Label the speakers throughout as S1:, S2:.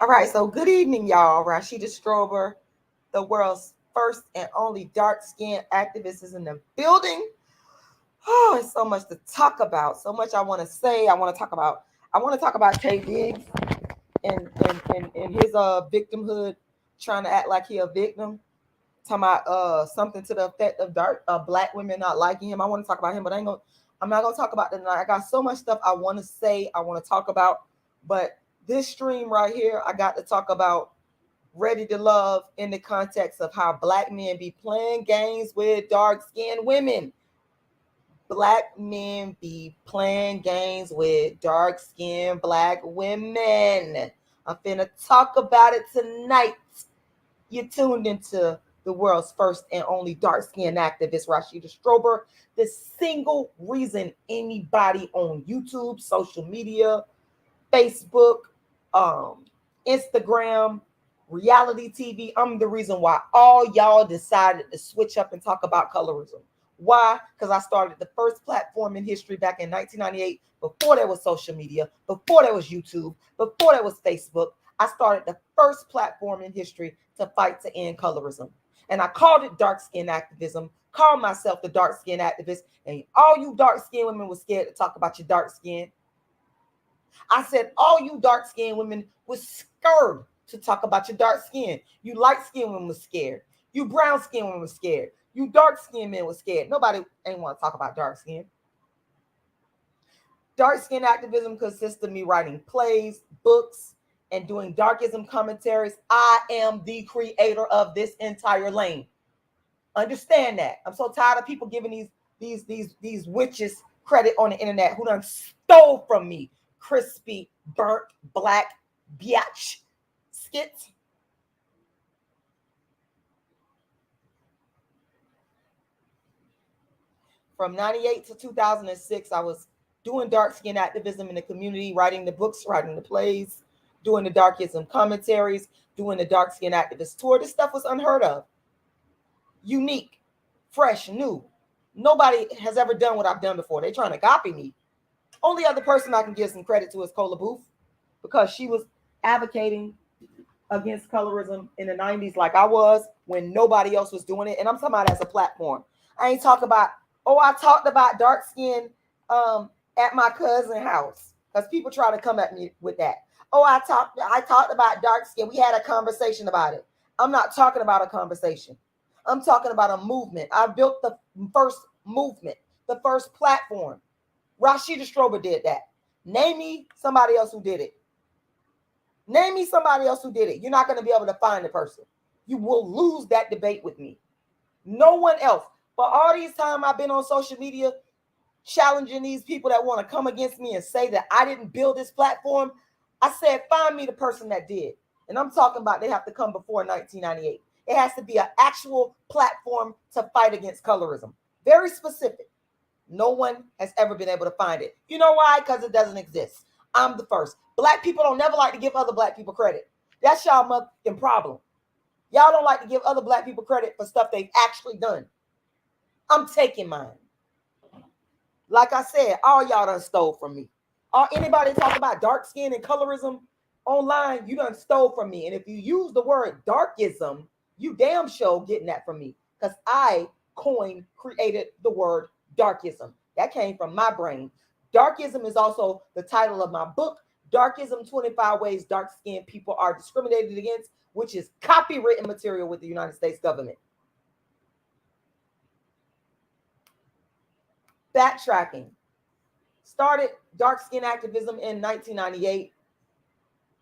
S1: All right, so good evening, y'all. Rashida Strober, the world's first and only dark-skinned activist, is in the building. Oh, it's so much to talk about. So much I want to say. I want to talk about. I want to talk about Tay Diggs and his victimhood, trying to act like he a victim. Talking about something to the effect of black women not liking him. I want to talk about him, but I'm not gonna talk about that tonight. I got so much stuff I want to say. I want to talk about, but this stream right here, I got to talk about Ready to Love in the context of how black men be playing games with dark-skinned women. Black men be playing games with dark-skinned black women. I'm finna talk about it tonight. You tuned into the world's first and only dark-skinned activist, Rashida Strober. The single reason anybody on YouTube, social media, Facebook, Instagram, reality TV, I'm the reason why all y'all decided to switch up and talk about colorism. Why? Because I started the first platform in history back in 1998, before there was social media, before there was YouTube, before there was Facebook. I started the first platform in history to fight to end colorism. And I called it dark skin activism, called myself the dark skin activist, and all you dark skinned women were scared to talk about your dark skin. I said all you dark skinned women were scared to talk about your dark skin. You light skinned women were scared. You brown skinned women were scared. You dark skinned men were scared. Nobody ain't want to talk about dark skin. Dark skin activism consists of me writing plays, books, and doing darkism commentaries. I am the creator of this entire lane. Understand that. I'm so tired of people giving these witches credit on the internet who done stole from me crispy, burnt, black biatch skits. From 98 to 2006, I was doing dark skin activism in the community, writing the books, writing the plays, doing the darkism commentaries, doing the dark skin activist tour. This stuff was unheard of, unique, fresh, new. Nobody has ever done what I've done before. They're trying to copy me. Only other person I can give some credit to is Cola Booth, because she was advocating against colorism in the 90s like I was when nobody else was doing it. And I'm talking about as a platform. I ain't talking about, I talked about dark skin at my cousin's house, because people try to come at me with that. I talked about dark skin. We had a conversation about it. I'm not talking about a conversation. I'm talking about a movement. I built the first movement, the first platform. Rashida Strober did that. Name me somebody else who did it. Name me somebody else who did it. You're not going to be able to find the person. You will lose that debate with me. No one else. For all these time I've been on social media challenging these people that want to come against me and say that I didn't build this platform, I said, find me the person that did. And I'm talking about they have to come before 1998. It has to be an actual platform to fight against colorism. Very specific. No one has ever been able to find it. You know why? Because it doesn't exist. I'm the first. Black people don't never like to give other black people credit. That's y'all motherfucking problem. Y'all don't like to give other black people credit for stuff they've actually done. I'm taking mine. Like I said, all y'all done stole from me. Anybody talk about dark skin and colorism online, you done stole from me. And if you use the word darkism, you damn sure getting that from me, because I created the word darkism. That came from my brain. Darkism is also the title of my book, Darkism: 25 Ways Dark-Skinned People Are Discriminated Against, which is copywritten material with the United States government. Backtracking. Started dark skin activism in 1998.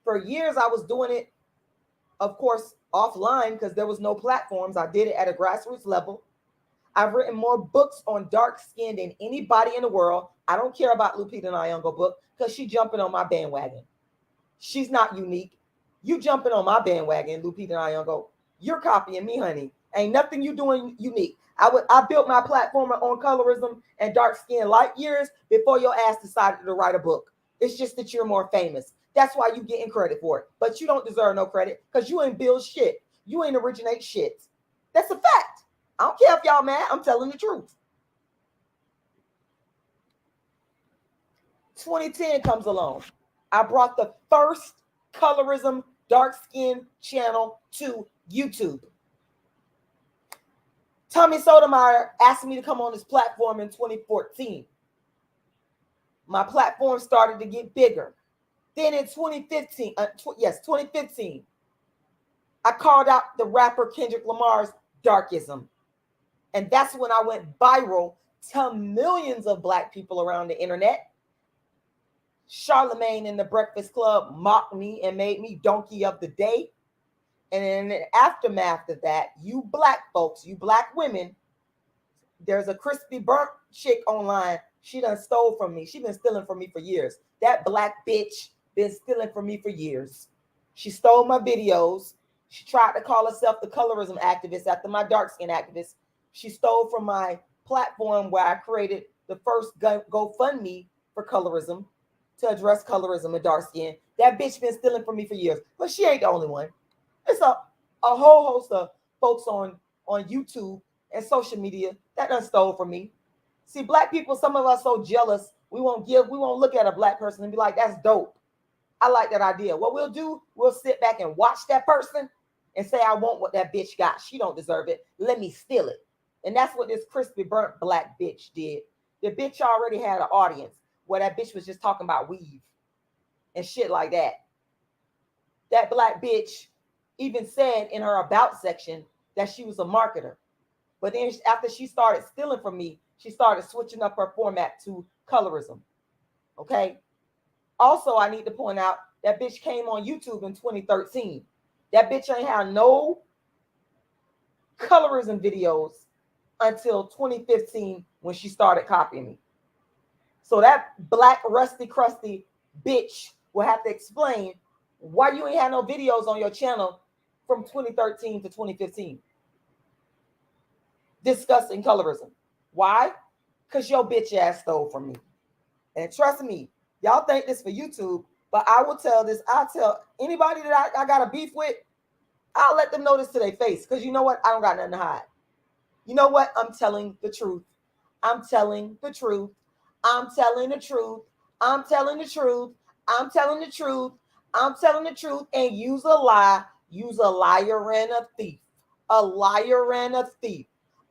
S1: For years, I was doing it, of course, offline, because there was no platforms. I did it at a grassroots level. I've written more books on dark skin than anybody in the world. I don't care about Lupita Nyong'o book, because she's jumping on my bandwagon. She's not unique. You jumping on my bandwagon, Lupita Nyong'o. You're copying me, honey. Ain't nothing you doing unique. I built my platform on colorism and dark skin light years before your ass decided to write a book. It's just that you're more famous. That's why you getting credit for it. But you don't deserve no credit, because you ain't build shit. You ain't originate shit. That's a fact. I don't care if y'all mad. I'm telling the truth. 2010 comes along. I brought the first colorism dark skin channel to YouTube. Tommy Sotomayor asked me to come on his platform in 2014. My platform started to get bigger. Then in 2015, 2015, I called out the rapper Kendrick Lamar's darkism. And that's when I went viral to millions of Black people around the internet. Charlemagne in the Breakfast Club mocked me and made me donkey of the day. And in the aftermath of that, you Black folks, you Black women, there's a crispy burnt chick online. She done stole from me. She been stealing from me for years. That Black bitch been stealing from me for years. She stole my videos. She tried to call herself the colorism activist after my dark skin activist. She stole from my platform where I created the first GoFundMe for colorism to address colorism and dark skin. That bitch been stealing from me for years, but she ain't the only one. It's a whole host of folks on YouTube and social media that done stole from me. See, Black people, some of us so jealous, we won't look at a Black person and be like, that's dope. I like that idea. What we'll do, we'll sit back and watch that person and say, I want what that bitch got. She don't deserve it. Let me steal it. And that's what this crispy burnt Black bitch did. The bitch already had an audience where that bitch was just talking about weave and shit like that. That Black bitch even said in her about section that she was a marketer. But then after she started stealing from me, she started switching up her format to colorism. Okay. Also, I need to point out that bitch came on YouTube in 2013. That bitch ain't had no colorism videos until 2015 when she started copying me. So that Black rusty crusty bitch will have to explain why you ain't had no videos on your channel from 2013 to 2015 discussing colorism. Why? Because your bitch ass stole from me. And trust me, y'all think this for YouTube, but I will tell this. I'll tell anybody that I got a beef with, I'll let them know this to their face. Because you know what? I don't got nothing to hide. You know what? I'm telling the truth. I'm telling the truth. I'm telling the truth. I'm telling the truth. I'm telling the truth. I'm telling the truth. And use a lie. Use a liar and a thief. A liar and a thief.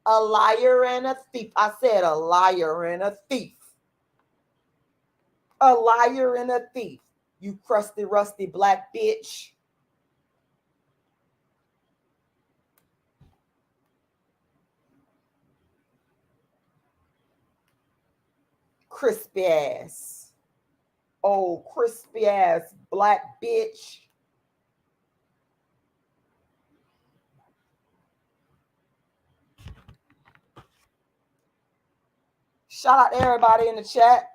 S1: A liar and a thief. I said a liar and a thief. A liar and a thief. You crusty, rusty Black bitch. Crispy ass. Oh, crispy ass Black bitch. Shout out to everybody in the chat.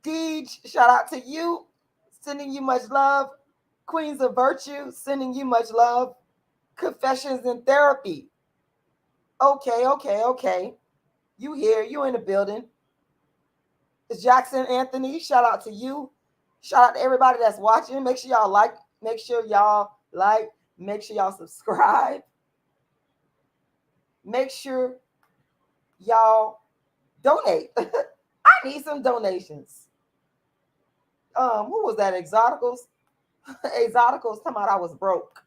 S1: Deej, shout out to you. Sending you much love. Queens of Virtue, sending you much love. Confessions in Therapy. Okay. You here, you in the building. Jackson Anthony, shout out to you. Shout out to everybody that's watching. Make sure y'all like, make sure y'all subscribe. Make sure y'all donate. I need some donations. Who was that? Exoticals? Exoticals come out, I was broke.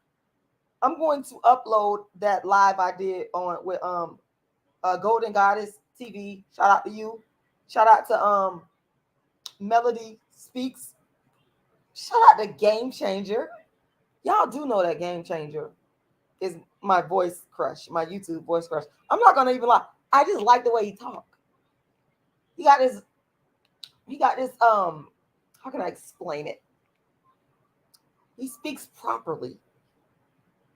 S1: I'm going to upload that live I did with Golden Goddess TV. Shout out to you. Shout out to Melody Speaks. Shout out to Game Changer. Y'all do know that Game Changer is my voice crush, my YouTube voice crush. I'm not gonna even lie. I just like the way he talk. He got this, how can I explain it? He speaks properly.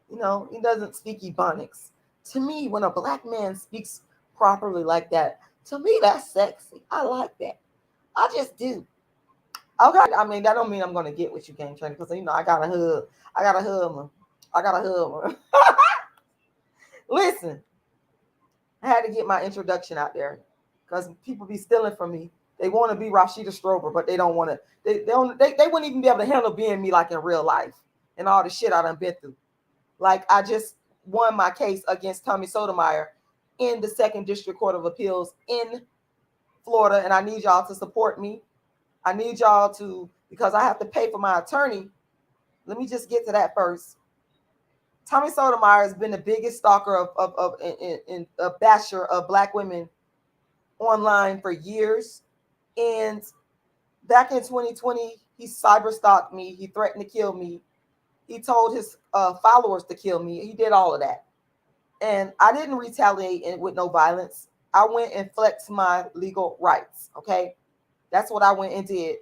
S1: You know, he doesn't speak Ebonics. To me, when a Black man speaks properly like that, to me, that's sexy. I like that. I just do. Okay, I mean, that don't mean I'm going to get with you, Game Changer, because, you know, I got to hug. Listen, I had to get my introduction out there because people be stealing from me. They want to be Rashida Strober, but they don't want to. They wouldn't even be able to handle being me like in real life and all the shit I done been through. Like, I just won my case against Tommy Sotomayor in the 2nd District Court of Appeals in Florida, and I need y'all to support me. I need y'all to because I have to pay for my attorney. Let me just get to that first. Tommy Sotomayor has been the biggest stalker of a basher of Black women online for years. And back in 2020, he cyber stalked me. He threatened to kill me. He told his followers to kill me. He did all of that. And I didn't retaliate with no violence. I went and flexed my legal rights. Okay. That's what I went and did.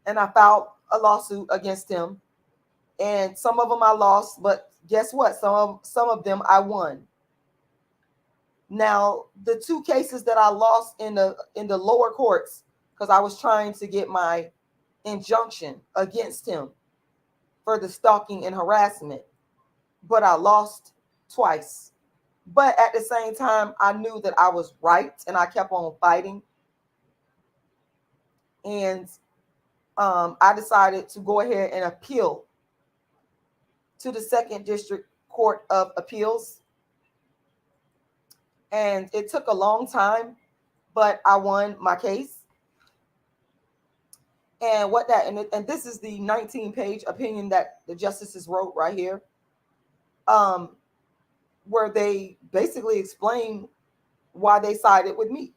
S1: And I filed a lawsuit against him. And some of them I lost, but guess what? Some of them I won. Now, the two cases that I lost in the lower courts, because I was trying to get my injunction against him for the stalking and harassment, but I lost twice. But at the same time, I knew that I was right, and I kept on fighting. And I decided to go ahead and appeal to the 2nd District Court of Appeals. And it took a long time, but I won my case. And and this is the 19-page opinion that the justices wrote right here, where they basically explain why they sided with me.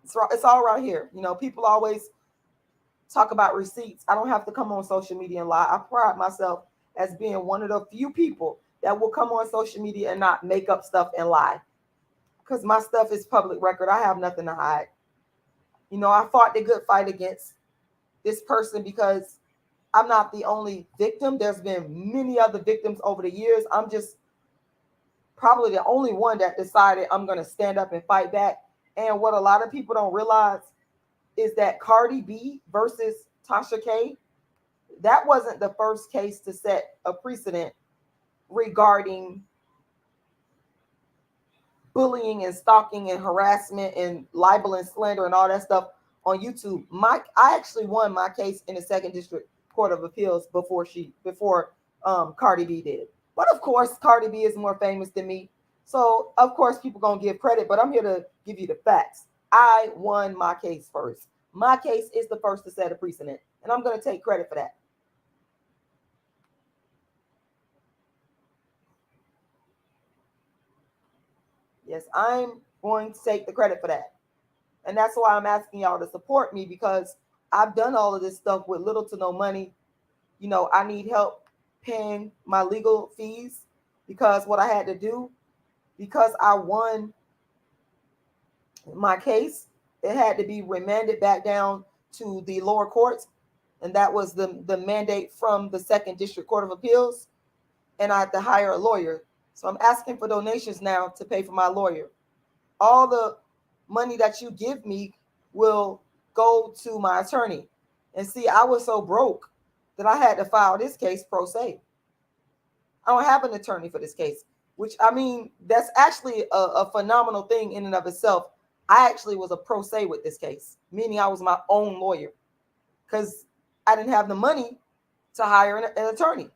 S1: It's all right here. You know, people always talk about receipts. I don't have to come on social media and lie. I pride myself as being one of the few people that will come on social media and not make up stuff and lie, because my stuff is public record. I have nothing to hide. You know, I fought the good fight against this person because I'm not the only victim. There's been many other victims over the years. I'm just probably the only one that decided I'm going to stand up and fight back. And what a lot of people don't realize is that Cardi B versus Tasha K, that wasn't the first case to set a precedent regarding bullying and stalking and harassment and libel and slander and all that stuff on YouTube. I actually won my case in the 2nd District Court of Appeals before Cardi B did. But of course, Cardi B is more famous than me. So of course people gonna give credit, but I'm here to give you the facts. I won my case first. My case is the first to set a precedent, and I'm gonna take credit for that. Yes, I'm going to take the credit for that. And that's why I'm asking y'all to support me, because I've done all of this stuff with little to no money. You know, I need help paying my legal fees, because what I had to do, because I won my case, it had to be remanded back down to the lower courts. And that was the mandate from the 2nd District Court of Appeals. And I had to hire a lawyer. So I'm asking for donations now to pay for my lawyer. All the money that you give me will go to my attorney. And see, I was so broke that I had to file this case pro se. I don't have an attorney for this case, which, I mean, that's actually a phenomenal thing in and of itself. I actually was a pro se with this case, meaning I was my own lawyer, because I didn't have the money to hire an attorney.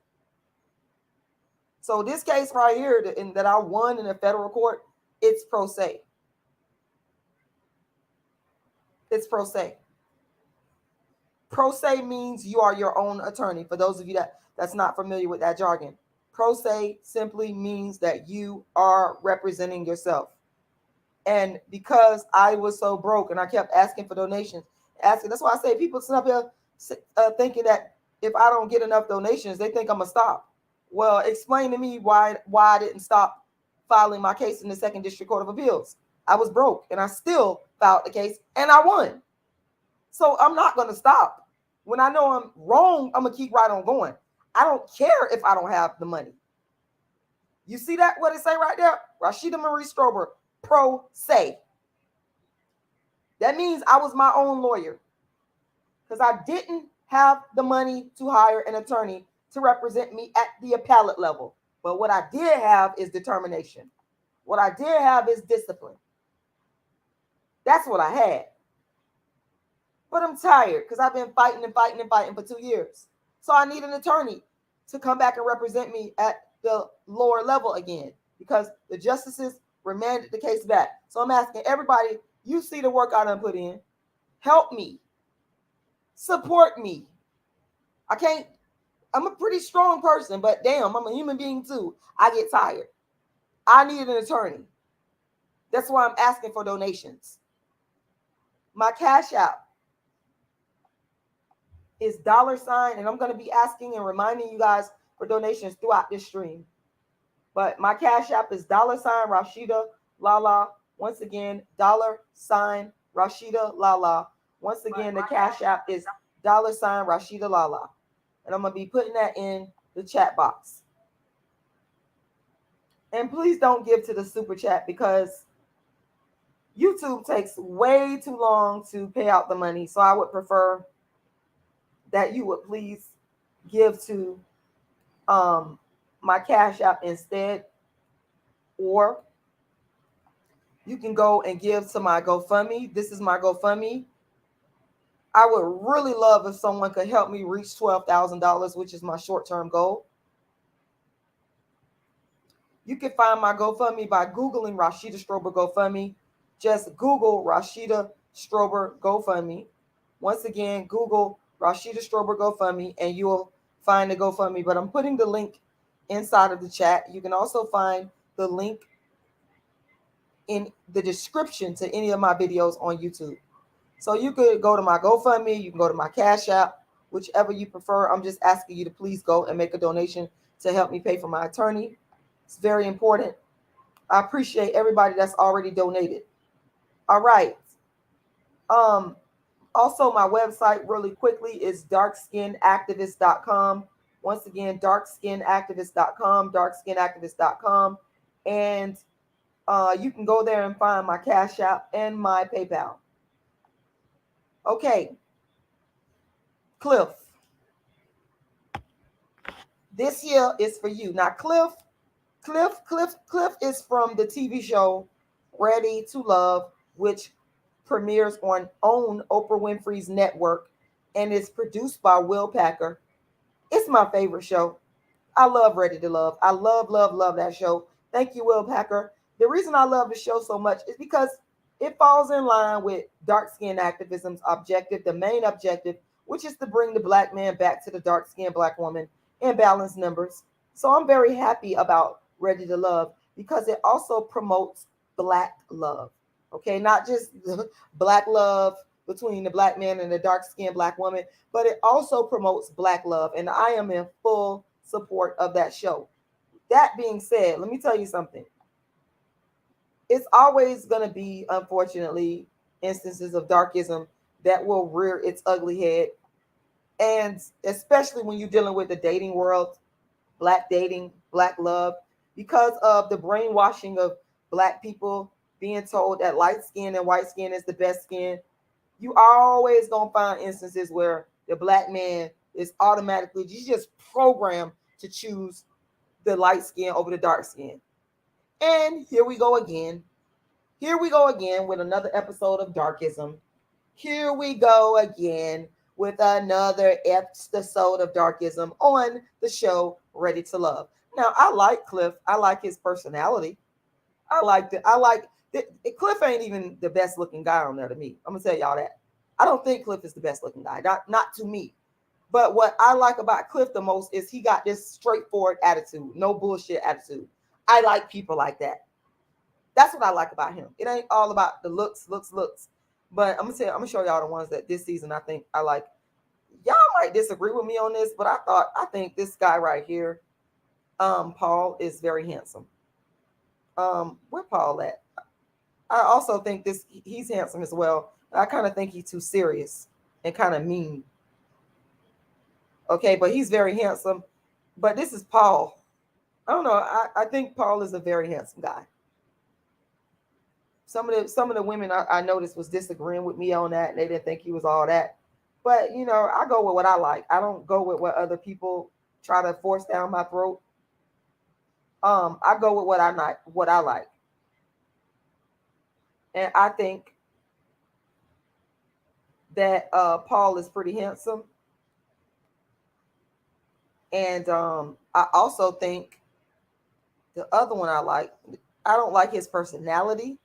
S1: So this case right here that I won in a federal court, it's pro se. It's pro se. Pro se means you are your own attorney. For those of you that's not familiar with that jargon, pro se simply means that you are representing yourself. And because I was so broke and I kept asking for donations, that's why I say people sit up here thinking that if I don't get enough donations, they think I'm gonna stop. Well, explain to me why I didn't stop filing my case in the 2nd District Court of Appeals. I was broke and I still filed the case and I won. So I'm not going to stop. When I know I'm wrong, I'm going to keep right on going. I don't care if I don't have the money. You see that, what it say right there? Rashida Marie Strober, pro se. That means I was my own lawyer, because I didn't have the money to hire an attorney to represent me at the appellate level. But what I did have is determination. What I did have is discipline. That's what I had. But I'm tired, because I've been fighting for 2 years. So I need an attorney to come back and represent me at the lower level again, because the justices remanded the case back. So I'm asking everybody, you see the work I done put in, help me. Support me. I'm a pretty strong person, but damn, I'm a human being too. I get tired. I need an attorney. That's why I'm asking for donations. My Cash App is $, and I'm going to be asking and reminding you guys for donations throughout this stream. But my Cash App is $Rashida Lala. Once again, $Rashida Lala. Once again, the Cash App is $Rashida Lala. And I'm going to be putting that in the chat box. And please don't give to the super chat because YouTube takes way too long to pay out the money. So I would prefer that you would please give to my Cash App instead. Or you can go and give to my GoFundMe. This is my GoFundMe. I would really love if someone could help me reach $12,000, which is my short-term goal. You can find my GoFundMe by Googling Rashida Strober GoFundMe. Just Google Rashida Strober GoFundMe. Once again, Google Rashida Strober GoFundMe and you'll find the GoFundMe. But I'm putting the link inside of the chat. You can also find the link in the description to any of my videos on YouTube. So you could go to my GoFundMe, you can go to my Cash App, whichever you prefer. I'm just asking you to please go and make a donation to help me pay for my attorney. It's very important. I appreciate everybody that's already donated. All right. Also, my website really quickly is darkskinactivist.com. Once again, darkskinactivist.com, darkskinactivist.com. And you can go there and find my Cash App and my PayPal. Okay. Cliff. This here is for you. Now, Cliff is from the TV show Ready to Love, which premieres on Oprah Winfrey's network and is produced by Will Packer. It's my favorite show. I love Ready to Love. I love that show. Thank you, Will Packer. The reason I love the show so much is because it falls in line with dark-skinned activism's objective, the main objective, which is to bring the Black man back to the dark-skinned Black woman in balanced numbers. So I'm very happy about Ready to Love because it also promotes Black love. Okay, not just Black love between the Black man and the dark-skinned Black woman, but it also promotes Black love. And I am in full support of that show. That being said, let me tell you something. It's always going to be, unfortunately, instances of darkism that will rear its ugly head. And especially when you're dealing with the dating world, Black dating, Black love, because of the brainwashing of Black people being told that light skin and white skin is the best skin, you are always going to find instances where the Black man is automatically just programmed to choose the light skin over the dark skin. And here we go again. Here we go again with another episode of Darkism. Here we go again with another episode of Darkism on the show Ready to Love. Now, I like Cliff. I like his personality. Cliff ain't even the best looking guy on there to me. I'm gonna tell y'all that. I don't think Cliff is the best looking guy. Not to me. But what I like about Cliff the most is he got this straightforward attitude, no bullshit attitude. I like people like that. That's what I like about him. It ain't all about the looks. But I'm gonna show y'all the ones that this season I think I like. Y'all might disagree with me on this, but I think this guy right here, Paul, is very handsome. Where Paul at? I also think he's handsome as well. I kind of think he's too serious and kind of mean. Okay, but he's very handsome. But this is Paul. I don't know. I think Paul is a very handsome guy. Some of the women I noticed was disagreeing with me on that, and they didn't think he was all that. But I go with what I like. I don't go with what other people try to force down my throat. I go with what I like. And I think that Paul is pretty handsome. And I also think the other one I don't like his personality.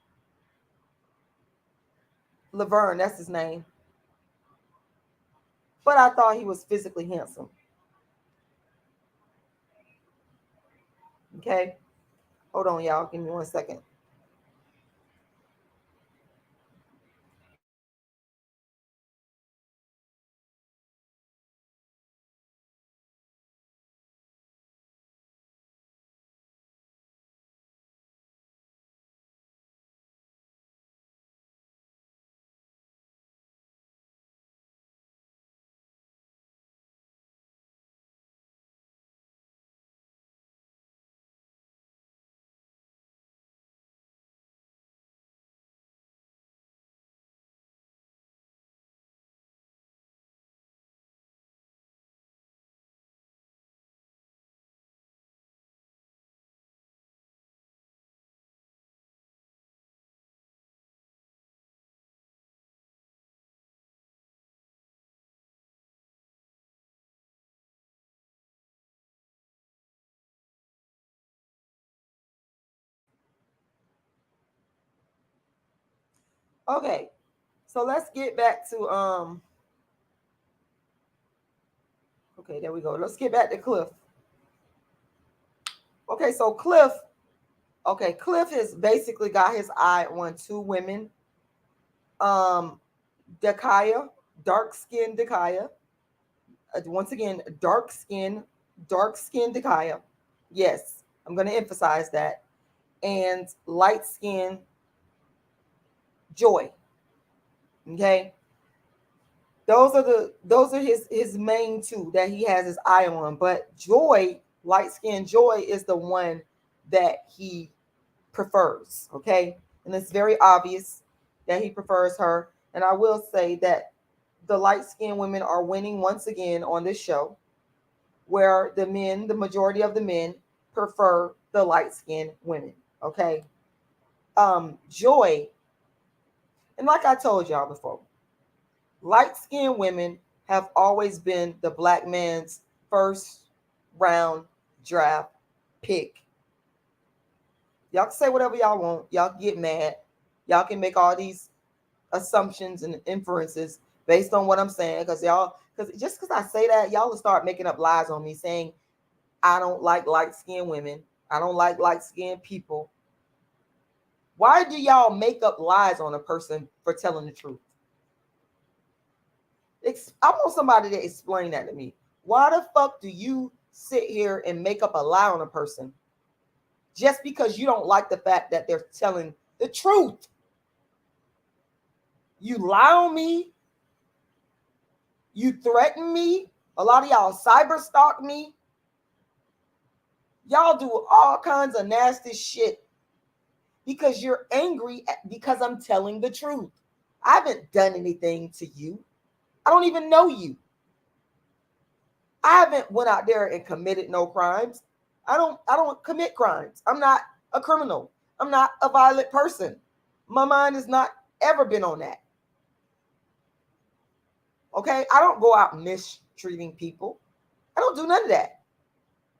S1: Laverne, that's his name. but I thought he was physically handsome. Okay, hold on, y'all. Give me 1 second. Okay, so let's get back to okay, there we go. Let's get back to Cliff. Okay, so Cliff has basically got his eye on two women. Dakaya, dark-skinned Dakaya. Once again, dark-skinned Dakaya. Yes, I'm going to emphasize that. And light-skinned Joy. Okay? Those are his main two that he has his eye on. But Joy, light-skinned Joy, is the one that he prefers. Okay? And it's very obvious that he prefers her. And I will say that the light-skinned women are winning once again on this show, where the majority of the men prefer the light-skinned women. Okay. Joy, and like I told y'all before, light-skinned women have always been the black man's first round draft pick. Y'all can say whatever y'all want. Y'all can get mad. Y'all can make all these assumptions and inferences based on what I'm saying, because just because I say that, y'all will start making up lies on me, saying I don't like light-skinned women, I don't like light-skinned people. Why do y'all make up lies on a person for telling the truth? I want somebody to explain that to me. Why the fuck do you sit here and make up a lie on a person just because you don't like the fact that they're telling the truth? You lie on me. You threaten me. A lot of y'all cyber stalk me. Y'all do all kinds of nasty shit because you're angry because I'm telling the truth. I haven't done anything to you. I don't even know you. I haven't went out there and committed no crimes. I don't commit crimes. I'm not a criminal. I'm not a violent person. My mind has not ever been on that. Okay? I don't go out mistreating people. I don't do none of that.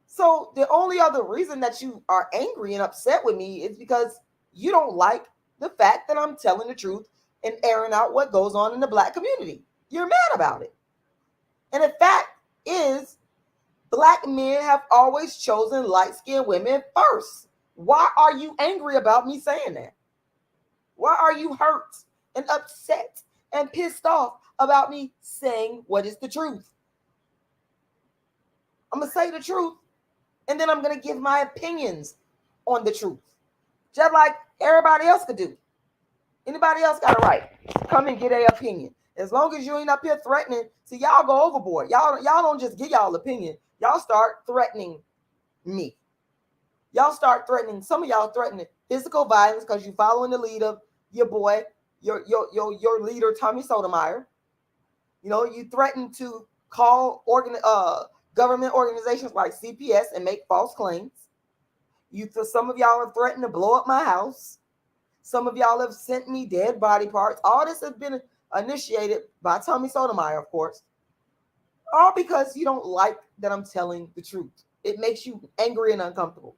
S1: So the only other reason that you are angry and upset with me is because you don't like the fact that I'm telling the truth and airing out what goes on in the black community. You're mad about it. And the fact is, black men have always chosen light-skinned women first. Why are you angry about me saying that? Why are you hurt and upset and pissed off about me saying what is the truth? I'm going to say the truth, and then I'm going to give my opinions on the truth, just like everybody else could do. Anybody else got a right to come and get an opinion. As long as you ain't up here threatening, see, y'all go overboard. Y'all don't just get y'all opinion. Y'all start threatening me. Y'all start threatening, some of y'all threatening physical violence because you following the lead of your boy, your leader, Tommy Sotomayor. You know, you threaten to call government organizations like CPS and make false claims. Some of y'all have threatened to blow up my house. Some of y'all have sent me dead body parts. All this has been initiated by Tommy Sotomayor, of course. All because you don't like that I'm telling the truth. It makes you angry and uncomfortable.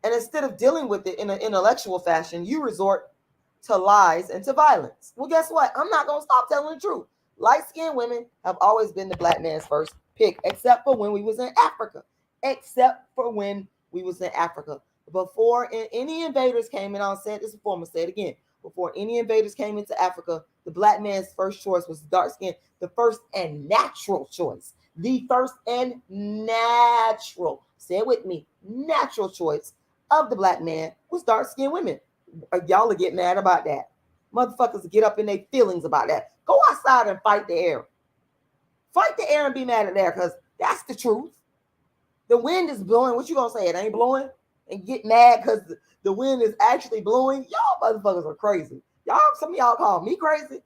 S1: And instead of dealing with it in an intellectual fashion, you resort to lies and to violence. Well, guess what? I'm not going to stop telling the truth. Light-skinned women have always been the black man's first pick, except for when we was in Africa. Except for when we was in Africa. Before any invaders came in, I'll say this before, I'm going to say it again. Before any invaders came into Africa, the black man's first choice was dark skin. The first and natural choice. The first and natural, say it with me, natural choice of the black man was dark-skinned women. Y'all will get mad about that. Motherfuckers get up in their feelings about that. Go outside and fight the air. Fight the air and be mad at that, because that's the truth. The wind is blowing. What you gonna say? It ain't blowing? And get mad because the wind is actually blowing? Y'all motherfuckers are crazy. Y'all, some of y'all call me crazy.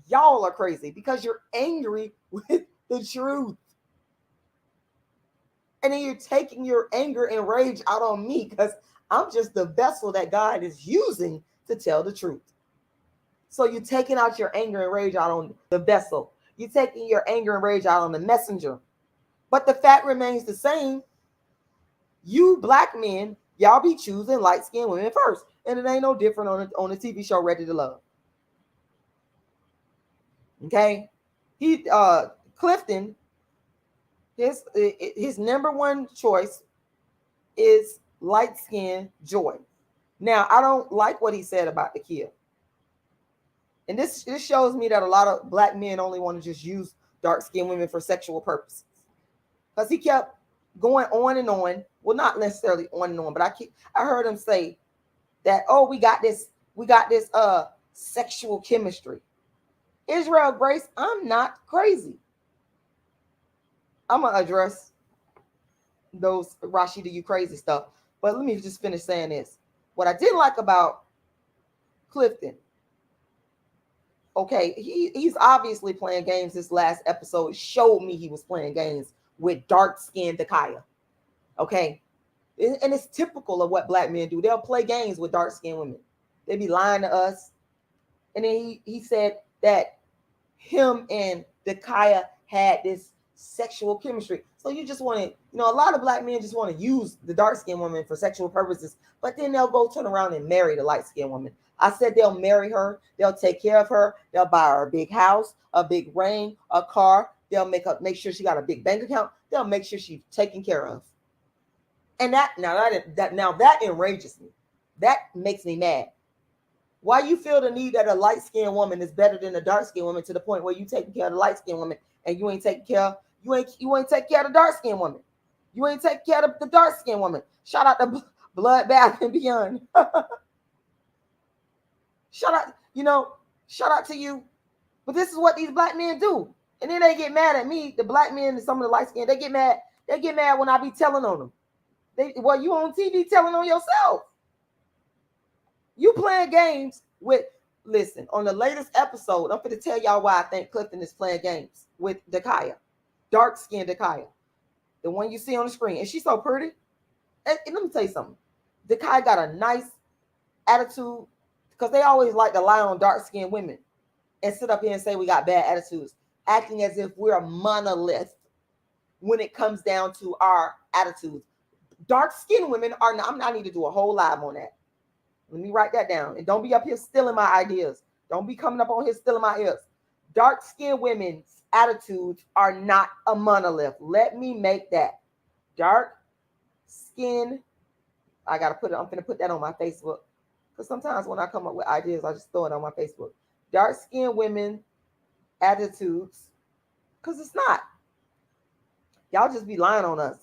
S1: Y'all are crazy because you're angry with the truth. And then you're taking your anger and rage out on me because I'm just the vessel that God is using to tell the truth. So you're taking out your anger and rage out on the vessel. You're taking your anger and rage out on the messenger. But the fact remains the same. You black men, y'all be choosing light-skinned women first. And it ain't no different on the TV show Ready to Love. Okay? Clifton, his number one choice is light-skinned Joy. Now, I don't like what he said about the kid. And this shows me that a lot of black men only want to just use dark-skinned women for sexual purposes. Because he kept going on and on. Well, not necessarily on and on, but I heard him say that, oh, we got this sexual chemistry. Israel Grace, I'm not crazy. I'm gonna address those Rashida, you crazy stuff. But let me just finish saying this. What I didn't like about Clifton, okay, he's obviously playing games. This last episode showed me he was playing games with dark-skinned Dakaya. Okay. And it's typical of what black men do. They'll play games with dark-skinned women. They be lying to us. And then he said that him and Dakaya had this sexual chemistry. So you just want to, a lot of black men just want to use the dark-skinned woman for sexual purposes, but then they'll go turn around and marry the light-skinned woman. I said they'll marry her. They'll take care of her. They'll buy her a big house, a big ring, a car. They'll make sure she got a big bank account. They'll make sure she's taken care of. And that enrages me. That makes me mad. Why you feel the need that a light-skinned woman is better than a dark-skinned woman to the point where you taking care of the light-skinned woman and you ain't taking care of you ain't take care of the dark-skinned woman. You ain't take care of the dark-skinned woman. Shout out to Bloodbath and Beyond. Shout out to you. But this is what these black men do. And then they get mad at me, the black men and some of the light-skinned, they get mad when I be telling on them. You on TV telling on yourself. You playing games with, listen, on the latest episode, I'm going to tell y'all why I think Clifton is playing games with Dakaya. Dark-skinned Dakaya. The one you see on the screen. And she's so pretty. And let me tell you something. Dakaya got a nice attitude because they always like to lie on dark-skinned women and sit up here and say we got bad attitudes, acting as if we're a monolith when it comes down to our attitudes. Dark-skinned women are not, I need to do a whole live on that. Let me write that down. And don't be up here stealing my ideas. Don't be coming up on here stealing my ears. Dark-skinned women's attitudes are not a monolith. Let me make that. Dark-skinned, I'm going to put that on my Facebook. Because sometimes when I come up with ideas, I just throw it on my Facebook. Dark-skinned women attitudes, because it's not. Y'all just be lying on us.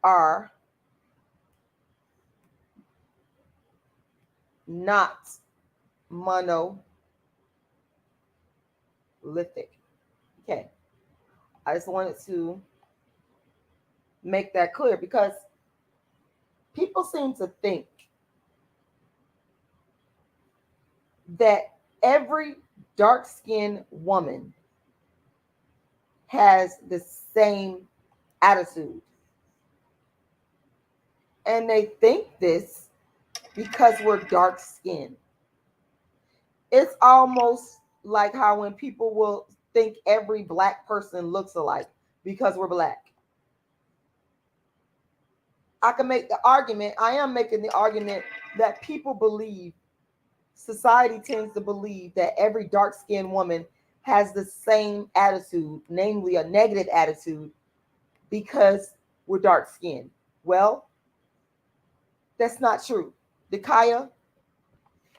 S1: Are not monolithic. Okay. I just wanted to make that clear because people seem to think that every dark-skinned woman has the same attitude. And they think this because we're dark-skinned. It's almost like how when people will think every black person looks alike because we're black. I can make the argument, I am making the argument that people believe, society tends to believe that every dark-skinned woman has the same attitude, namely a negative attitude, because we're dark skinned. Well, that's not true. Dakaya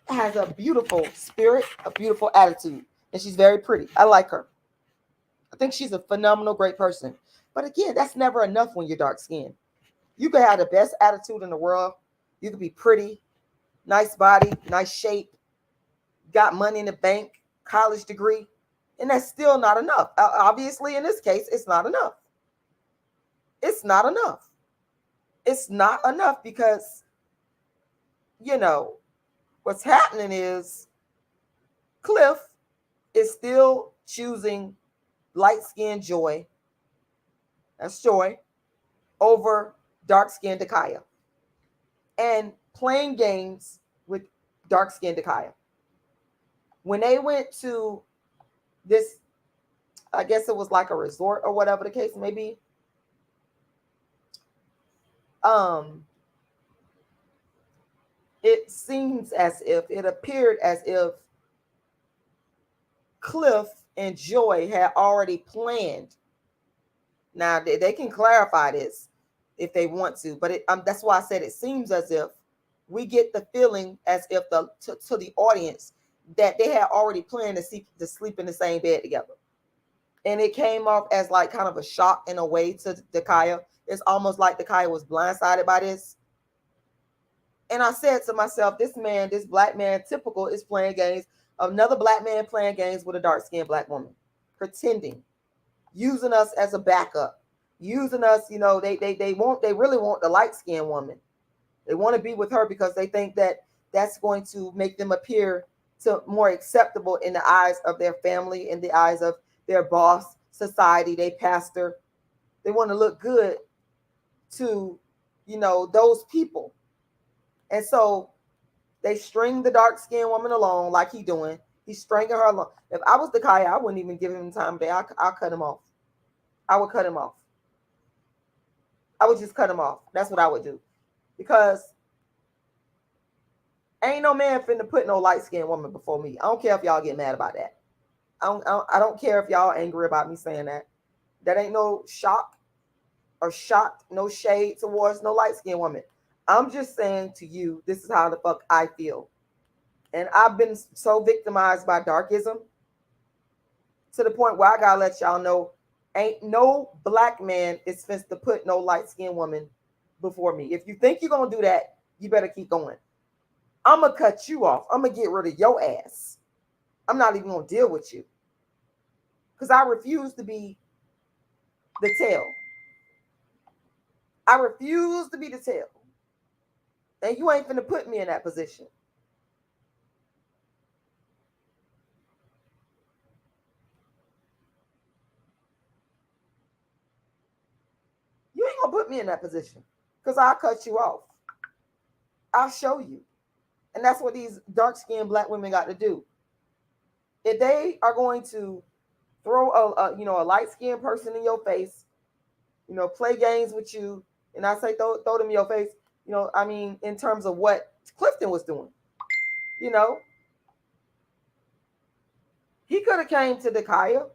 S1: has a beautiful spirit, a beautiful attitude, and she's very pretty. I like her. I think she's a phenomenal, great person. But again, that's never enough when you're dark skinned. You could have the best attitude in the world. You could be pretty, nice body, nice shape, got money in the bank, college degree, and that's still not enough. Obviously, in this case, it's not enough. It's not enough. It's not enough because, you know, what's happening is Cliff is still choosing light-skinned Joy, that's Joy, over dark-skinned Dakaya, and playing games with dark-skinned Dakaya. When they went to this, I guess it was like a resort or whatever the case may be, it seems as if, it appeared as if Cliff and Joy had already planned. Now they can clarify this if they want to, but that's why I said it seems as if we get the feeling as if to the audience that they had already planned to sleep in the same bed together. And it came off as like kind of a shock in a way to Dakaya. It's almost like Dakaya was blindsided by this. And I said to myself, this black man, typical, is playing games. Another black man playing games with a dark-skinned black woman, pretending, using us as a backup, using us. You know, they really want the light-skinned woman. They want to be with her because they think that that's going to make them appear to more acceptable in the eyes of their family, in the eyes of their boss, society, they pastor. They want to look good to, you know, those people. And so they string the dark-skinned woman along like he doing. He's stringing her along. If I was Dakaya, I wouldn't even give him time today. I'll cut him off. I would cut him off. I would just cut him off. That's what I would do. Because ain't no man finna put no light-skinned woman before me. I don't care if y'all get mad about that. I don't care if y'all angry about me saying that. That ain't no shock or shocked, no shade towards no light-skinned woman. I'm just saying to you, this is how the fuck I feel. And I've been so victimized by darkism to the point where I gotta let y'all know, ain't no black man is supposed to put no light-skinned woman before me. If you think you're gonna do that, you better keep going. I'm gonna cut you off. I'm gonna get rid of your ass. I'm not even gonna deal with you. Because I refuse to be the tail. I refuse to be the tail. And you ain't finna put me in that position. You ain't gonna put me in that position. Because I'll cut you off. I'll show you. And that's what these dark-skinned black women got to do. If they are going to throw a light-skinned person in your face, you know, play games with you, and I say throw them in your face, you know, I mean, in terms of what Clifton was doing, you know, he could have came to Dakaya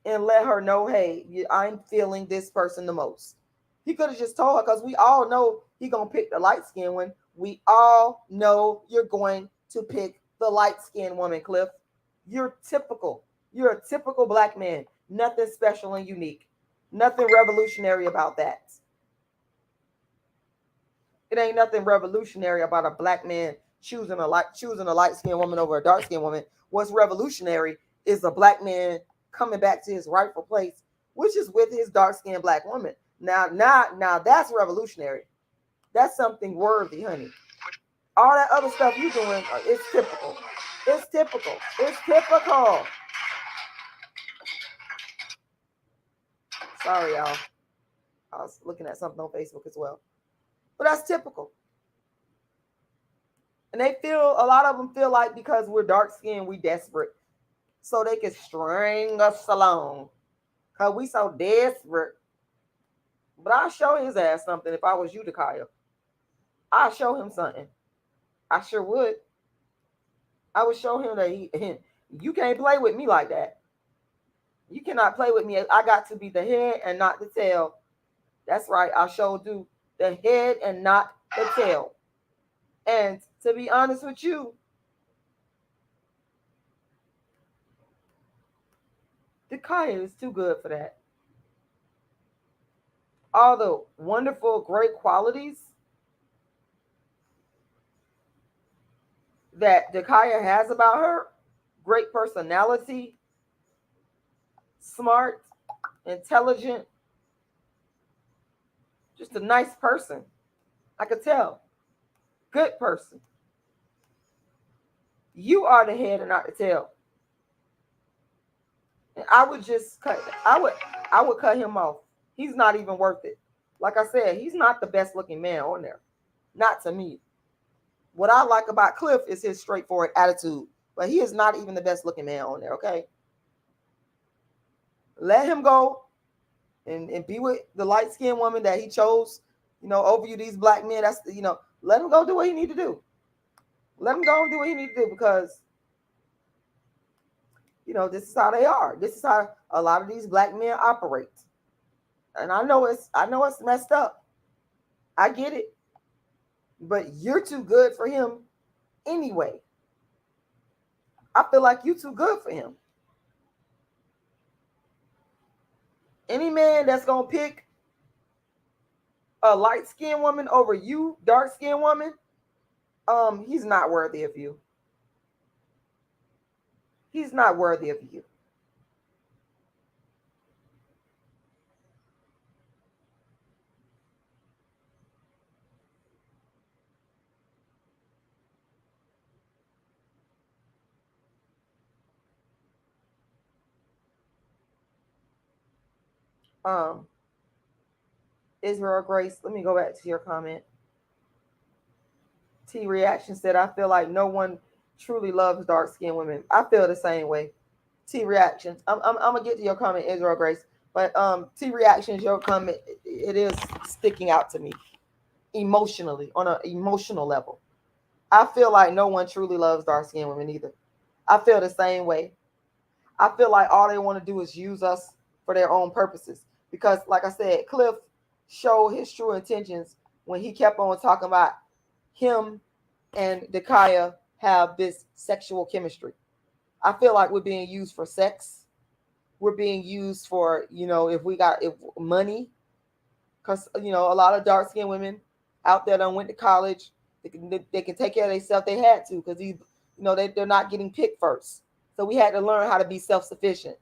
S1: and let her know, hey, I'm feeling this person the most. He could have just told her, because we all know he gonna pick the light-skinned one. We all know you're going to pick the light-skinned woman, Cliff. You're typical. You're a typical black man. Nothing special and unique. Nothing revolutionary about that. It ain't nothing revolutionary about a black man choosing a light-skinned woman over a dark-skinned woman. What's revolutionary is a black man coming back to his rightful place, which is with his dark-skinned black woman. Now that's revolutionary. That's something worthy, honey. All that other stuff you doing, it's typical. It's typical. It's typical. Sorry, y'all. I was looking at something on Facebook as well. But that's typical. And a lot of them feel like because we're dark-skinned, we desperate. So they can string us along. Because we so desperate. But I'll show his ass something if I was you, Dakaya. I'll show him something. I sure would. I would show him that you can't play with me like that. You cannot play with me. I got to be the head and not the tail. That's right. I sure do. The head and not the tail. And to be honest with you, Dakaya is too good for that. All the wonderful, great qualities that Dakaya has about her, great personality, smart, intelligent, just a nice person. I could tell. Good person. You are the head and not the tail. And I would just I would cut him off. He's not even worth it. Like I said, he's not the best looking man on there. Not to me. What I like about Cliff is his straightforward attitude, but he is not even the best looking man on there, okay? Let him go and be with the light-skinned woman that he chose, over you, these black men. That's, let him go do what he need to do. Let him go and do what he need to do, because this is how they are. This is how a lot of these black men operate. And I know it's messed up. I get it. But you're too good for him anyway. I feel like you too good for him. Any man that's gonna pick a light-skinned woman over you, dark-skinned woman, he's not worthy of you. He's not worthy of you. Israel Grace, let me go back to your comment. T Reaction said, I feel like no one truly loves dark-skinned women. I feel the same way. T Reactions. I'm gonna get to your comment, Israel Grace. But T Reactions, your comment, it is sticking out to me emotionally, on an emotional level. I feel like no one truly loves dark-skinned women either. I feel the same way. I feel like all they want to do is use us for their own purposes. Because, like I said, Cliff showed his true intentions when he kept on talking about him and Dakaya have this sexual chemistry. I feel like we're being used for sex. We're being used for, if money, because, a lot of dark skinned women out there that went to college, they can take care of themselves. They had to, because they're not getting picked first. So we had to learn how to be self-sufficient.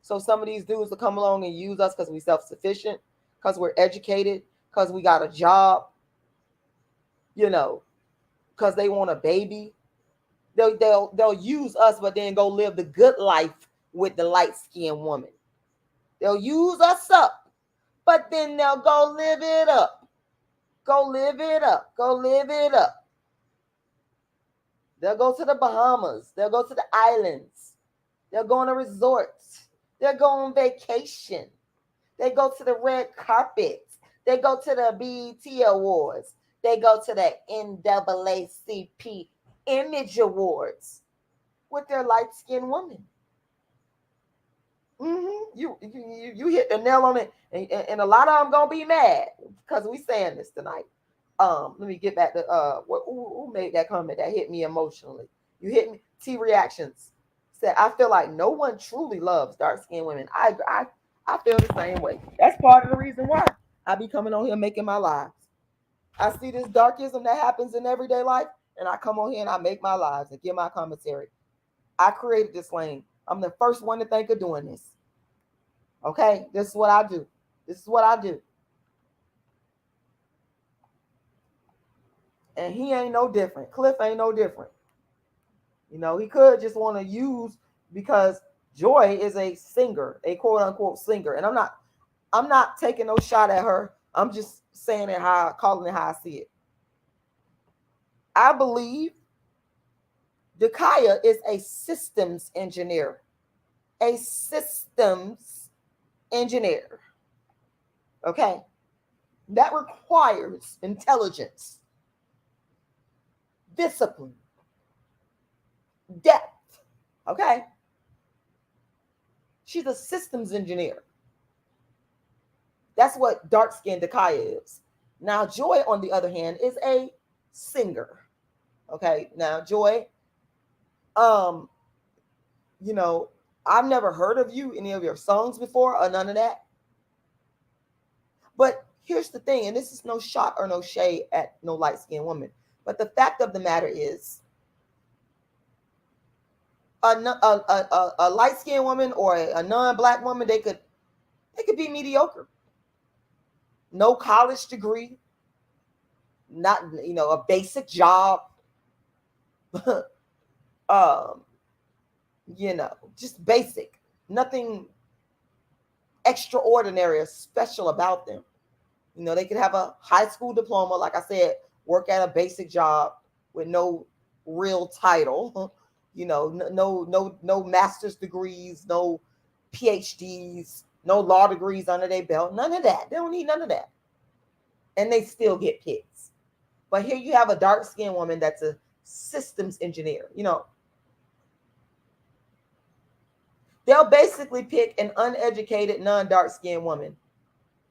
S1: So some of these dudes will come along and use us because we're self-sufficient, because we're educated, because we got a job, because they want a baby. They'll use us, but then go live the good life with the light-skinned woman. They'll use us up, but then they'll go live it up. Go live it up. Go live it up. They'll go to the Bahamas. They'll go to the islands. They'll go on a resort. They'll go on vacation. They go to the red carpet. They go to the BET Awards. They go to the NAACP Image Awards with their light-skinned woman. You hit the nail on it, and a lot of them gonna be mad because we saying this tonight. Let me get back to who made that comment that hit me emotionally. You hit me. T Reactions said, I feel like no one truly loves dark-skinned women. I feel the same way. That's part of the reason why I be coming on here making my lives. I see this darkism that happens in everyday life, and I come on here and I make my lives and give my commentary. I created this lane. I'm the first one to think of doing this. Okay, this is what I do. This is what I do. And he ain't no different. Cliff ain't no different. He could just want to use, because Joy is a singer, a quote unquote singer. And I'm not taking no shot at her. I'm just saying it calling it how I see it. I believe Dakaya is a systems engineer. A systems engineer. Okay? That requires intelligence, discipline, depth. Okay? She's a systems engineer. That's what dark-skinned Dakaya is. Now, Joy, on the other hand, is a singer. Okay, now Joy, you know, I've never heard of you, any of your songs before, or none of that. But here's the thing, and this is no shot or no shade at no light-skinned woman, but the fact of the matter is, a light-skinned woman or a non-black woman, they could be mediocre. No college degree, not, you know, a basic job. You know, just basic, nothing extraordinary or special about them. You know, they could have a high school diploma, like I said, work at a basic job with no real title. You know, no master's degrees, no PhDs, no law degrees under their belt, none of that. They don't need none of that. And they still get picks. But here you have a dark-skinned woman that's a systems engineer. You know, they'll basically pick an uneducated, non-dark-skinned woman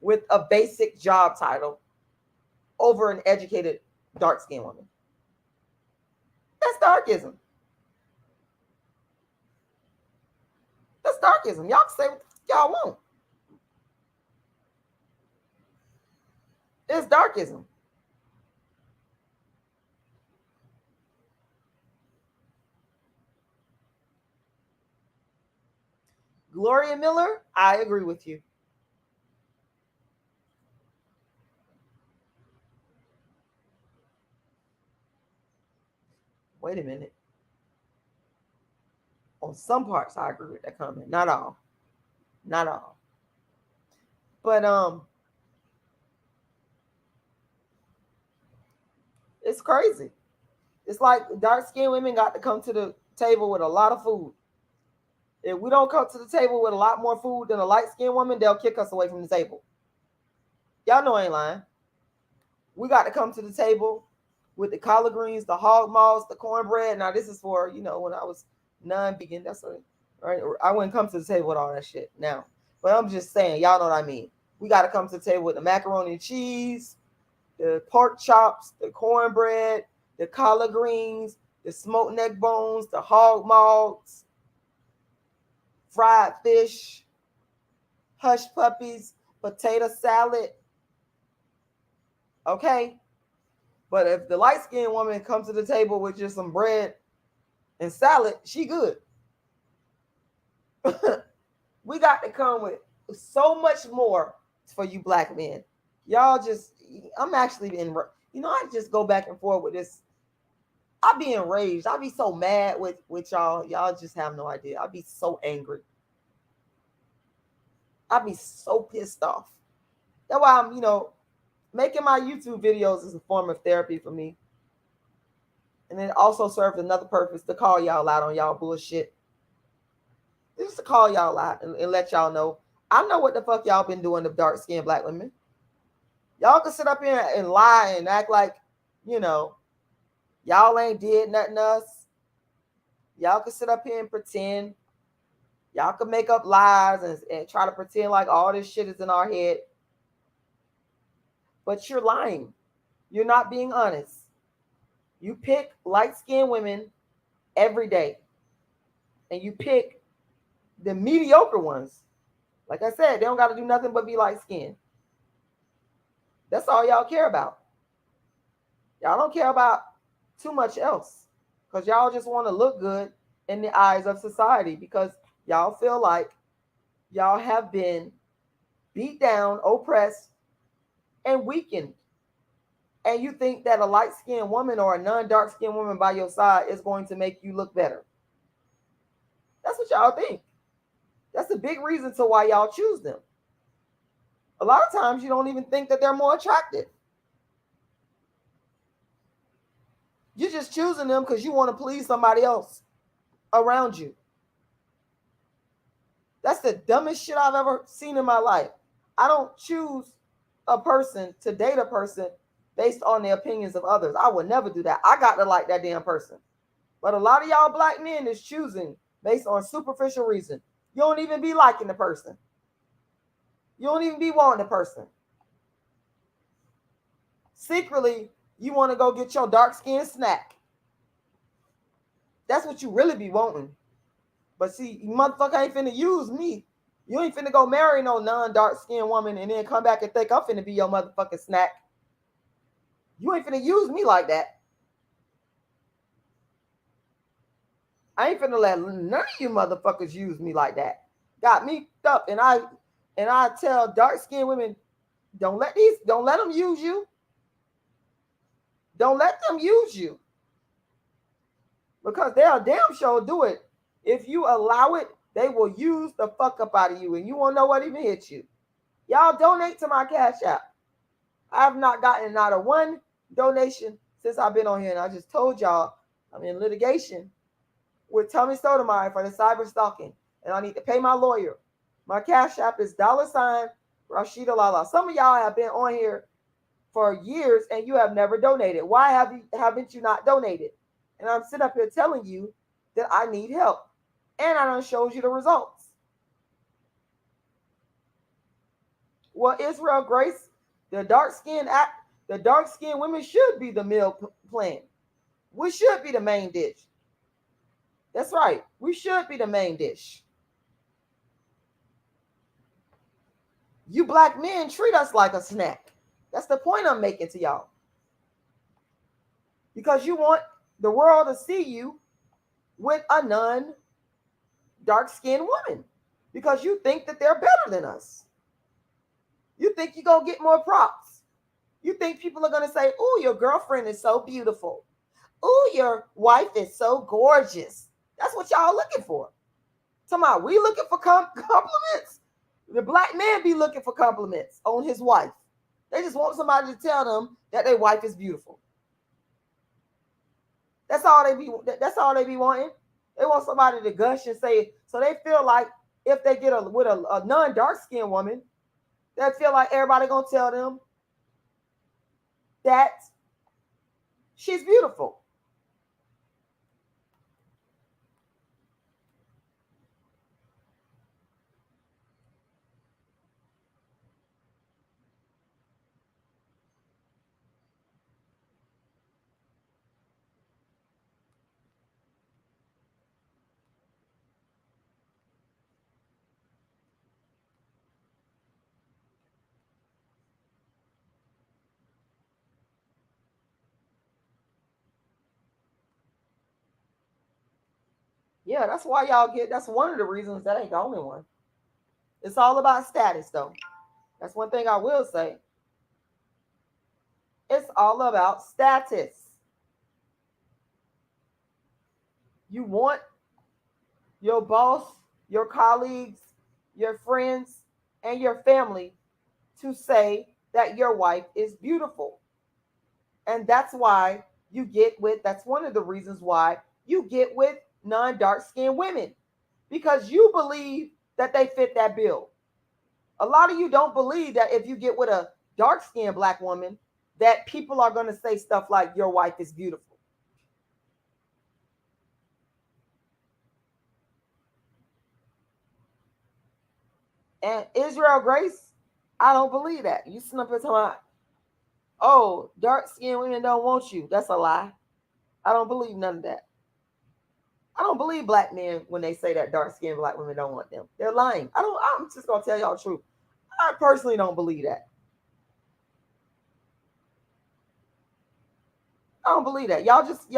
S1: with a basic job title over an educated, dark-skinned woman. That's darkism. That's darkism. Y'all can say what y'all want. It's darkism. Gloria Miller, I agree with you. Wait a minute. On some parts, I agree with that comment. Not all. Not all. But it's crazy. It's like dark-skinned women got to come to the table with a lot of food. If we don't come to the table with a lot more food than a light-skinned woman, they'll kick us away from the table. Y'all know I ain't lying. We got to come to the table with the collard greens, the hog maws, the cornbread. Now, this is for, you know, when I was non-vegan. That's what, right? I wouldn't come to the table with all that shit now. But I'm just saying, y'all know what I mean. We got to come to the table with the macaroni and cheese, the pork chops, the cornbread, the collard greens, the smoked neck bones, the hog maws, fried fish, hush puppies, potato salad. Okay? But if the light-skinned woman comes to the table with just some bread and salad, she good. We got to come with so much more for you black men. Y'all just, I'm actually in, you know, I just go back and forth with this. I be enraged. I be so mad with y'all. Y'all just have no idea. I be so angry. I be so pissed off. That's why I'm, you know, making my YouTube videos is a form of therapy for me. And it also serves another purpose, to call y'all out on y'all bullshit. Just to call y'all out and let y'all know, I know what the fuck y'all been doing to dark-skinned black women. Y'all can sit up here and lie and act like, you know, y'all ain't did nothing to us. Y'all can sit up here and pretend. Y'all can make up lies and try to pretend like all this shit is in our head. But you're lying. You're not being honest. You pick light-skinned women every day. And you pick the mediocre ones. Like I said, they don't got to do nothing but be light-skinned. That's all y'all care about. Y'all don't care about too much else. Because y'all just want to look good in the eyes of society. Because y'all feel like y'all have been beat down, oppressed, and weakened. And you think that a light-skinned woman or a non-dark-skinned woman by your side is going to make you look better. That's what y'all think. That's a big reason to why y'all choose them. A lot of times you don't even think that they're more attractive. You're just choosing them because you want to please somebody else around you. That's the dumbest shit I've ever seen in my life. I don't choose a person to date a person based on the opinions of others. I would never do that. I got to like that damn person. But a lot of y'all black men is choosing based on superficial reason. You don't even be liking the person. You don't even be wanting the person. Secretly, you want to go get your dark-skinned snack. That's what you really be wanting. But see, you motherfucker ain't finna use me. You ain't finna go marry no non-dark-skinned woman and then come back and think I'm finna be your motherfucking snack. You ain't finna use me like that. I ain't finna let none of you motherfuckers use me like that. Got me up, and I tell dark-skinned women, don't let them use you. Don't let them use you. Because they'll damn sure do it. If you allow it, they will use the fuck up out of you, and you won't know what even hit you. Y'all donate to my Cash App. I have not gotten not a one donation since I've been on here, and I just told y'all I'm in litigation with Tommy Sotomayor for the cyber stalking, and I need to pay my lawyer. My Cash App is $rashidalala. Some of y'all have been on here for years and you have never donated. Why haven't you not donated? And I'm sitting up here telling you that I need help, and I done showed you the results. Well, Israel Grace, the dark-skinned women should be the meal plan. We should be the main dish. That's right. We should be the main dish. You black men treat us like a snack. That's the point I'm making to y'all. Because you want the world to see you with a non-dark-skinned woman. Because you think that they're better than us. You think you're going to get more props. You think people are going to say, "Oh, your girlfriend is so beautiful. Oh, your wife is so gorgeous." That's what y'all looking for. Talking about we looking for compliments. The black man be looking for compliments on his wife. They just want somebody to tell them that their wife is beautiful. That's all they be wanting. They want somebody to gush and say, so they feel like if they get with a non-dark-skinned woman, they feel like everybody gonna tell them that she's beautiful. Yeah, that's why that's one of the reasons. That ain't the only one. It's all about status, though. That's one thing I will say. It's all about status. You want your boss, your colleagues, your friends, and your family to say that your wife is beautiful. And that's why that's one of the reasons why you get with non-dark-skinned women. Because you believe that they fit that bill. A lot of you don't believe that if you get with a dark-skinned black woman, that people are going to say stuff like your wife is beautiful. And Israel Grace, I don't believe that. You sit up here talking about, oh, dark-skinned women don't want you. That's a lie. I don't believe none of that. I don't believe black men when they say that dark-skinned black women don't want them. They're lying. I'm just gonna tell y'all the truth. I personally don't believe that. I don't believe that. Y'all just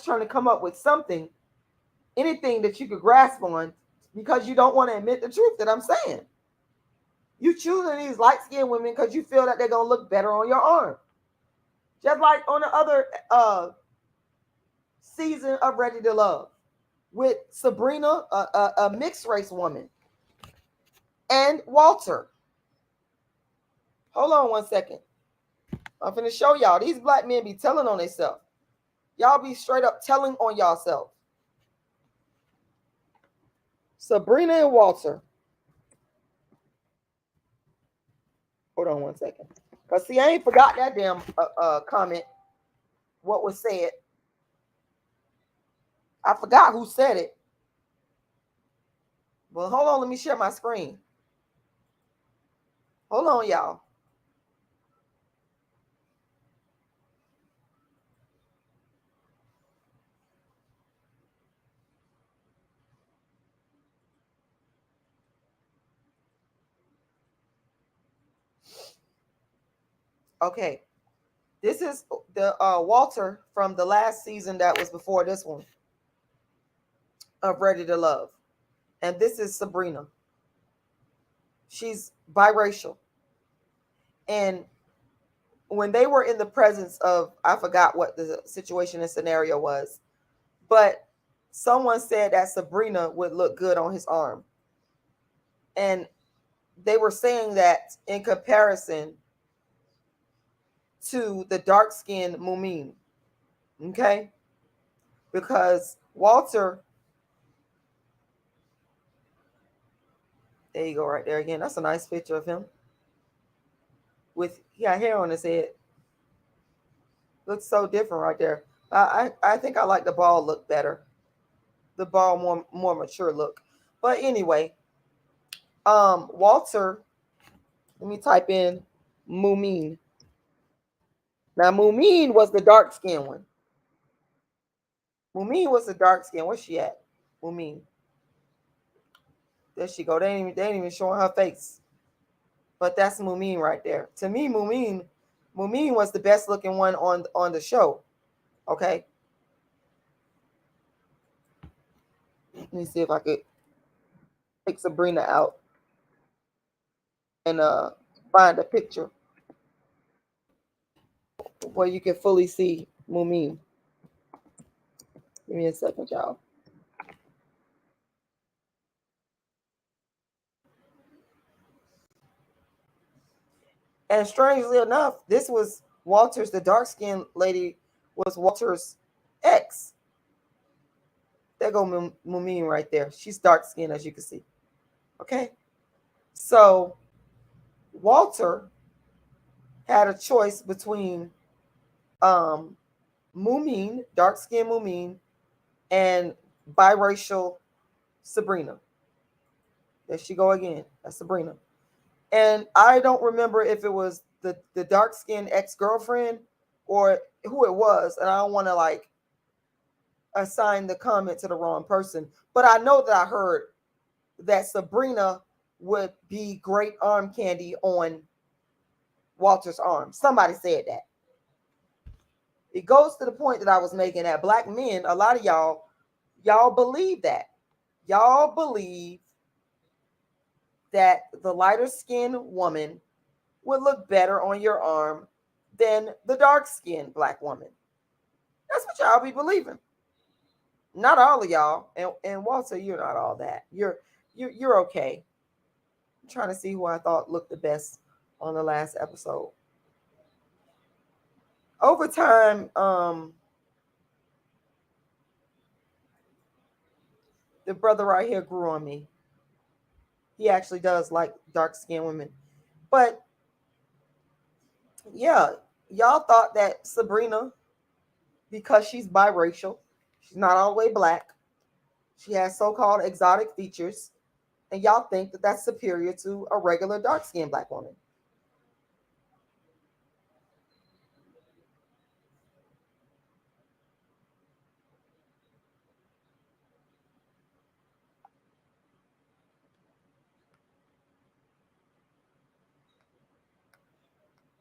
S1: trying to come up with something, anything that you could grasp on, because you don't want to admit the truth that I'm saying. You choosing these light-skinned women because you feel that they're gonna look better on your arm. Just like on the other season of Ready to Love with Sabrina, a mixed race woman, and Walter. Hold on one second. I'm finna show y'all. These black men be telling on themselves. Y'all be straight up telling on y'allself. Sabrina and Walter. Hold on one second. Because see, I ain't forgot that damn comment. What was said. I forgot who said it. Well, hold on. Let me share my screen. Hold on, y'all. Okay. This is the Walter from the last season that was before this one of Ready to Love. And this is Sabrina. She's biracial. And when they were in the presence of, I forgot what the situation and scenario was, but someone said that Sabrina would look good on his arm. And they were saying that in comparison to the dark-skinned Mumin. Okay? Because Walter, there you go, right there again. That's a nice picture of him. He got hair on his head. Looks so different right there. I think I like the bald look better. The bald more mature look. But anyway, Walter, let me type in Mumin. Now Mumin was the dark skinned one. Mumin was the dark skin. Where's she at? Mumin. There she go. They ain't even showing her face. But that's Mumin right there. To me, Mumin was the best looking one on the show. Okay. Let me see if I could take Sabrina out and find a picture where you can fully see Mumin. Give me a second, y'all. And strangely enough, this was Walter's, the dark-skinned lady was Walter's ex. There go Mumin right there. She's dark-skinned, as you can see. Okay? So Walter had a choice between Mumin, dark-skinned Mumin, and biracial Sabrina. There she go again. That's Sabrina. And I don't remember if it was the dark-skinned ex-girlfriend or who it was. And I don't want to like assign the comment to the wrong person. But I know that I heard that Sabrina would be great arm candy on Walter's arm. Somebody said that. It goes to the point that I was making that black men, a lot of y'all believe that. Y'all believe that the lighter skinned woman would look better on your arm than the dark skinned black woman. That's what y'all be believing. Not all of y'all. And Walter, you're not all that. You're okay. I'm trying to see who I thought looked the best on the last episode. Over time, the brother right here grew on me. He actually does like dark-skinned women. But yeah, y'all thought that Sabrina, because she's biracial, she's not all the way black, she has so-called exotic features, and y'all think that that's superior to a regular dark-skinned black woman.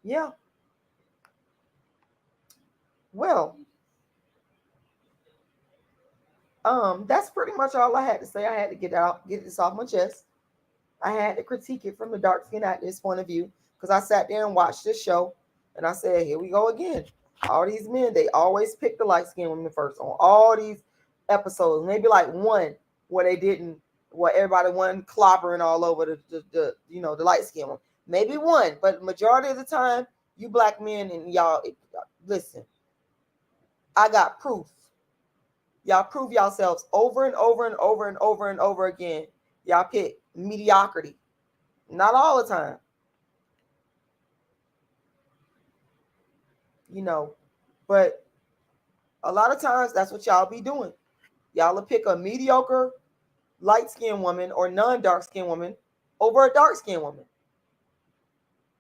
S1: Yeah. Well, that's pretty much all I had to say. I had to get this off my chest. I had to critique it from the dark skin activist point of view because I sat there and watched this show and I said, here we go again. All these men, they always pick the light skinned women first on all these episodes. Maybe like one where they didn't, where everybody wasn't clobbering all over the the light skinned one. Maybe one, but majority of the time, you black men and y'all, listen, I got proof. Y'all prove yourselves over and over and over and over and over again. Y'all pick mediocrity. Not all the time. But a lot of times that's what y'all be doing. Y'all will pick a mediocre light-skinned woman or non-dark-skinned woman over a dark-skinned woman.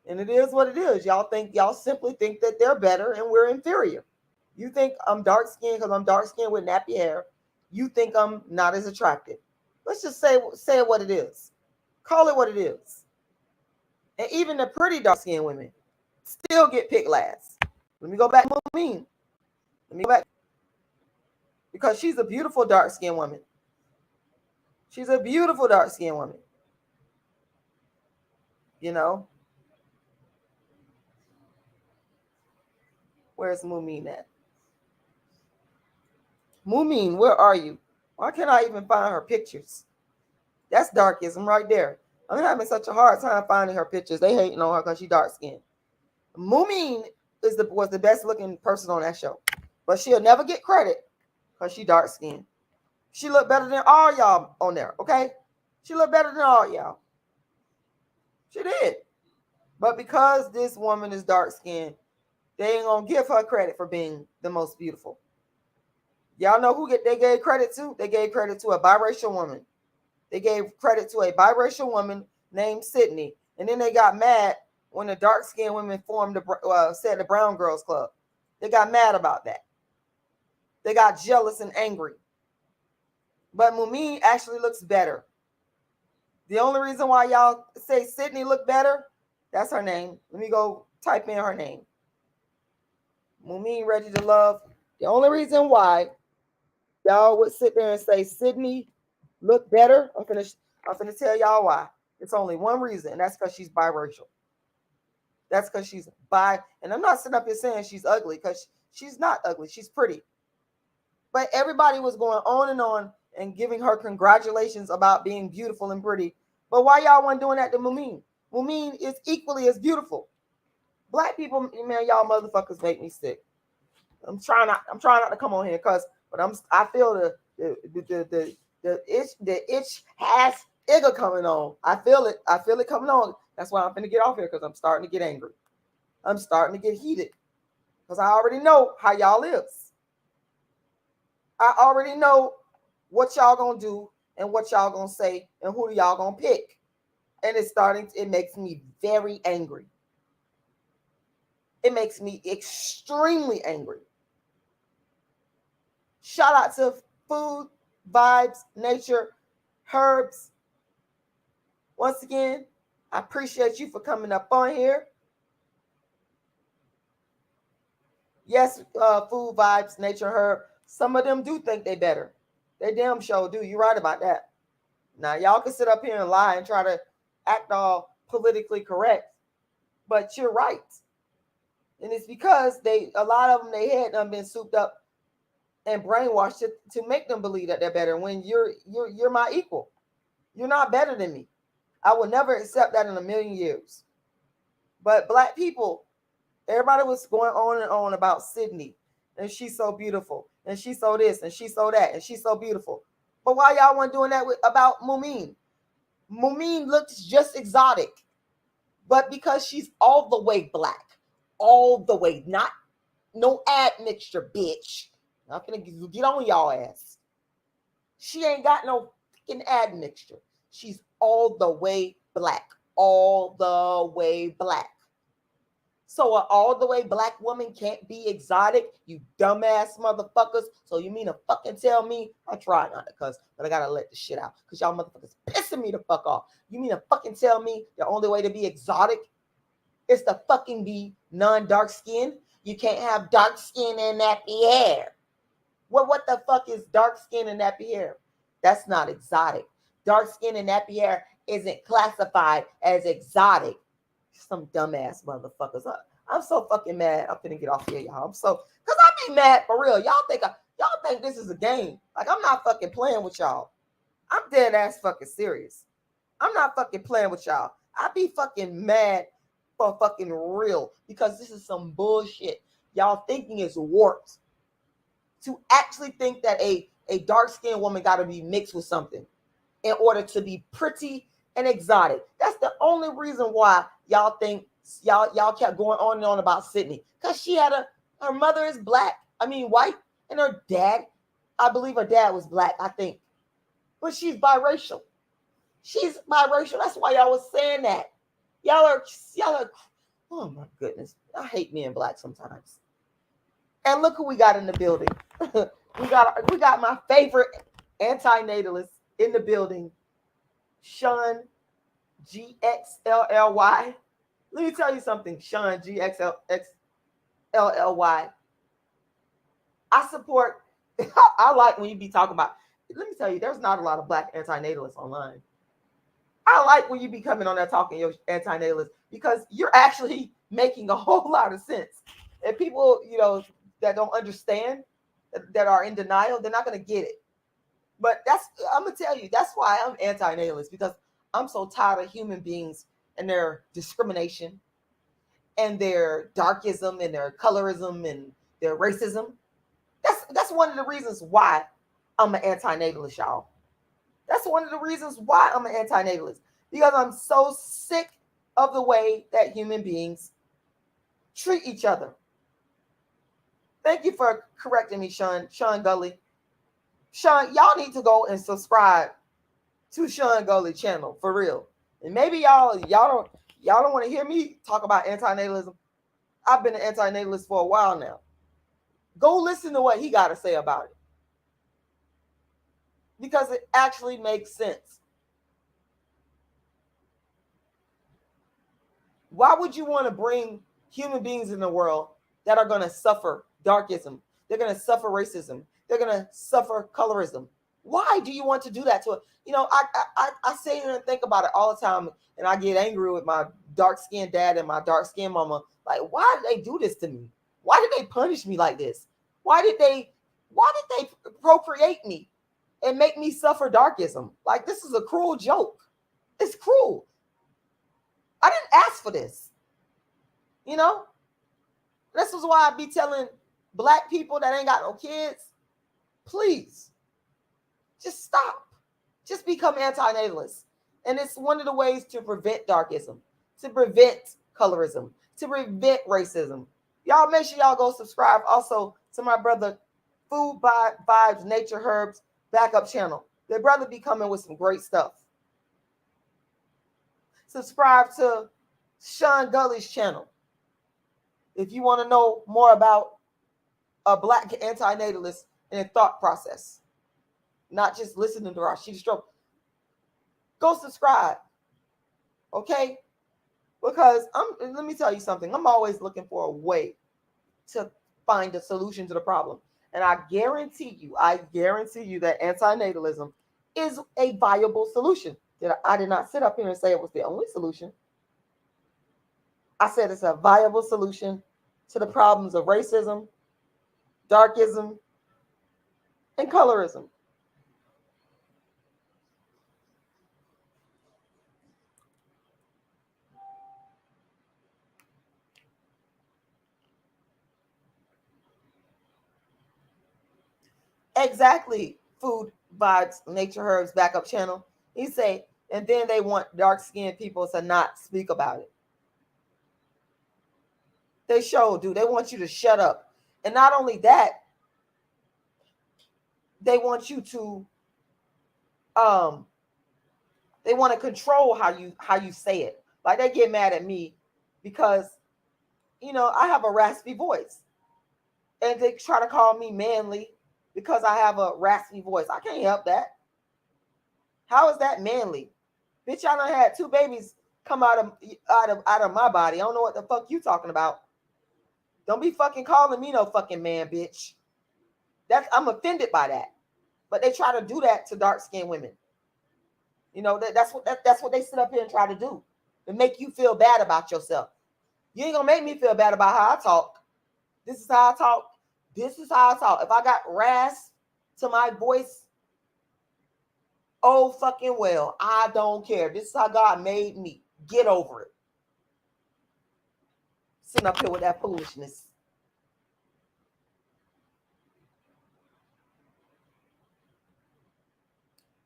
S1: And it is what it is. Y'all simply think that they're better and we're inferior. You think I'm dark-skinned because I'm dark-skinned with nappy hair. You think I'm not as attractive. Let's just say it what it is. Call it what it is. And even the pretty dark-skinned women still get picked last. Let me go back to Mean. Let me go back. Because she's a beautiful dark-skinned woman. She's a beautiful dark-skinned woman. You know? Where's Mumin at? Mumin, where are you? Why can't I even find her pictures? That's darkism right there. I'm having such a hard time finding her pictures. They hating on her because she's dark-skinned. Mumin was the best looking person on that show. But she'll never get credit because she dark-skinned. She looked better than all y'all on there, okay? She looked better than all y'all. She did. But because this woman is dark-skinned, they ain't gonna give her credit for being the most beautiful. Y'all know who they gave credit to? They gave credit to a biracial woman. They gave credit to a biracial woman named Sydney. And then they got mad when the dark-skinned women said the Brown Girls Club. They got mad about that. They got jealous and angry. But Mumin actually looks better. The only reason why y'all say Sydney look better, that's her name. Let me go type in her name. Mumin Ready to Love. The only reason why y'all would sit there and say Sydney look better, I'm finna tell y'all why. It's only one reason, and that's because she's biracial. That's because she's bi, and I'm not sitting up here saying she's ugly, because she's not ugly. She's pretty. But everybody was going on and giving her congratulations about being beautiful and pretty. But why y'all weren't doing that to Mumin? Mumin is equally as beautiful. Black people, man, y'all motherfuckers make me sick. I'm trying not to come on here I feel the itch has igga coming on. I feel it coming on. That's why I'm gonna get off here, because I'm starting to get angry. I'm starting to get heated. Because I already know how y'all is. I already know what y'all gonna do and what y'all gonna say and who y'all gonna pick. And it makes me very angry. It makes me extremely angry. Shout out to Food, Vibes, Nature, Herbs. Once again, I appreciate you for coming up on here. Yes, Food, Vibes, Nature, Herb. Some of them do think they better. They damn sure do. You're right about that. Now, y'all can sit up here and lie and try to act all politically correct, but you're right. And it's because a lot of them, they had done been souped up and brainwashed to make them believe that they're better when you're my equal. You're not better than me. I will never accept that in a million years. But Black people, everybody was going on and on about Sydney, and she's so beautiful, and she's so this, and she's so that, and she's so beautiful. But why y'all weren't doing that about Mumin? Mumin looks just exotic, but because she's all the way Black, all the way, not no admixture, bitch. I'm gonna get on y'all ass. She ain't got no fucking admixture. She's all the way Black, all the way Black. So an all the way Black woman can't be exotic, you dumbass motherfuckers. So you mean to fucking tell me? I try not to cuss, but I gotta let the shit out because y'all motherfuckers pissing me the fuck off. You mean to fucking tell me the only way to be exotic is to fucking be non-dark skin? You can't have dark skin and nappy hair. Well, what the fuck is dark skin and nappy hair? That's not exotic. Dark skin and nappy hair isn't classified as exotic. Some dumbass motherfuckers. I'm so fucking mad. I'm finna get off here, y'all. Because I be mad for real. Y'all think this is a game. Like, I'm not fucking playing with y'all. I'm dead ass fucking serious. I'm not fucking playing with y'all. I be fucking mad for fucking real, because this is some bullshit. Y'all thinking is warped. To actually think that a dark-skinned woman got to be mixed with something in order to be pretty and exotic. That's the only reason why y'all think y'all kept going on and on about Sydney, because she had her mother is white, and her dad, I believe her dad was Black, I think. but she's biracial. She's biracial. That's why y'all was saying that. Y'all are, oh my goodness. I hate being black sometimes. And look who we got in the building. we got my favorite anti-natalist in the building, Sean GXLLY. Let me tell you something, Sean GXLLY. I support, I like when you be talking about, let me tell you, there's not a lot of black anti-natalists online. I like when you be coming on there talking your anti-natalist because you're actually making a whole lot of sense. And people, that don't understand, that are in denial, they're not going to get it. But I'm going to tell you, that's why I'm anti-natalist, because I'm so tired of human beings and their discrimination and their darkism and their colorism and their racism. That's one of the reasons why I'm an anti-natalist, y'all. That's one of the reasons why I'm an anti-natalist, because I'm so sick of the way that human beings treat each other. Thank you for correcting me, Sean Gully. Sean, y'all need to go and subscribe to Sean Gully channel for real. And maybe y'all don't want to hear me talk about anti-natalism. I've been an anti-natalist for a while now. Go listen to what he got to say about it, because it actually makes sense. Why would you want to bring human beings in the world that are going to suffer darkism? They're going to suffer racism. They're going to suffer colorism. Why do you want to do that to it? I sit here and think about it all the time, and I get angry with my dark-skinned dad and my dark-skinned mama. Like, why did they do this to me? Why did they punish me like this? Why did they procreate me and make me suffer darkism? Like, this is a cruel joke. It's cruel. I didn't ask for this. This is why I be telling black people that ain't got no kids, please, just stop. Just become anti-natalist. And it's one of the ways to prevent darkism, to prevent colorism, to prevent racism. Y'all make sure y'all go subscribe also to my brother Food Vibes Nature Herbs backup channel. Their brother be coming with some great stuff. Subscribe to Sean Gully's channel if you want to know more about a black anti-natalist and a thought process, not just listening to Rashida Stroke. Go subscribe, okay? Because let me tell you something. I'm always looking for a way to find a solution to the problem. And I guarantee you that anti-natalism is a viable solution. I did not sit up here and say it was the only solution. I said it's a viable solution to the problems of racism, darkism, and colorism. Exactly. Food Vibes Nature Herbs backup channel. He say, and then they want dark-skinned people to not speak about it. They sure do. They want you to shut up. And not only that, they want you to they want to control how you say it. Like, they get mad at me because I have a raspy voice. And they try to call me manly because I have a raspy voice. I can't help that. How is that manly? Bitch, I done had 2 babies come out of my body. I don't know what the fuck you talking about. Don't be fucking calling me no fucking man, bitch. I'm offended by that. But they try to do that to dark-skinned women. That's what they sit up here and try to do. To make you feel bad about yourself. You ain't gonna make me feel bad about how I talk. This is how I talk. This is how I talk. If I got rasp to my voice, oh fucking well, I don't care. This is how God made me. Get over it. Sitting up here with that foolishness.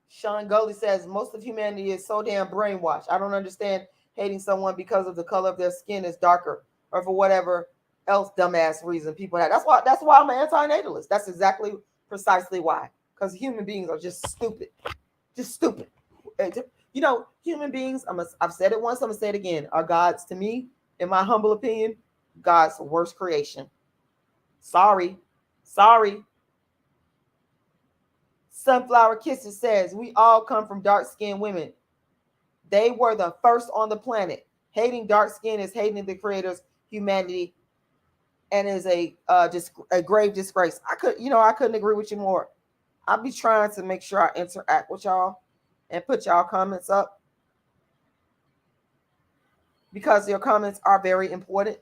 S1: Sean Gully says, most of humanity is so damn brainwashed. I don't understand hating someone because of the color of their skin is darker or for whatever else dumbass reason people have. That's why I'm an anti-natalist. That's precisely why. Because human beings are just stupid. Just stupid. You know, human beings, I've said it once, I'm going to say it again, are gods to me, in my humble opinion, God's worst creation. Sorry. Sunflower Kisses says, we all come from dark-skinned women. They were the first on the planet. Hating dark skin is hating the creator's humanity and is a grave disgrace. I couldn't agree with you more. I'll be trying to make sure I interact with y'all and put y'all comments up, because your comments are very important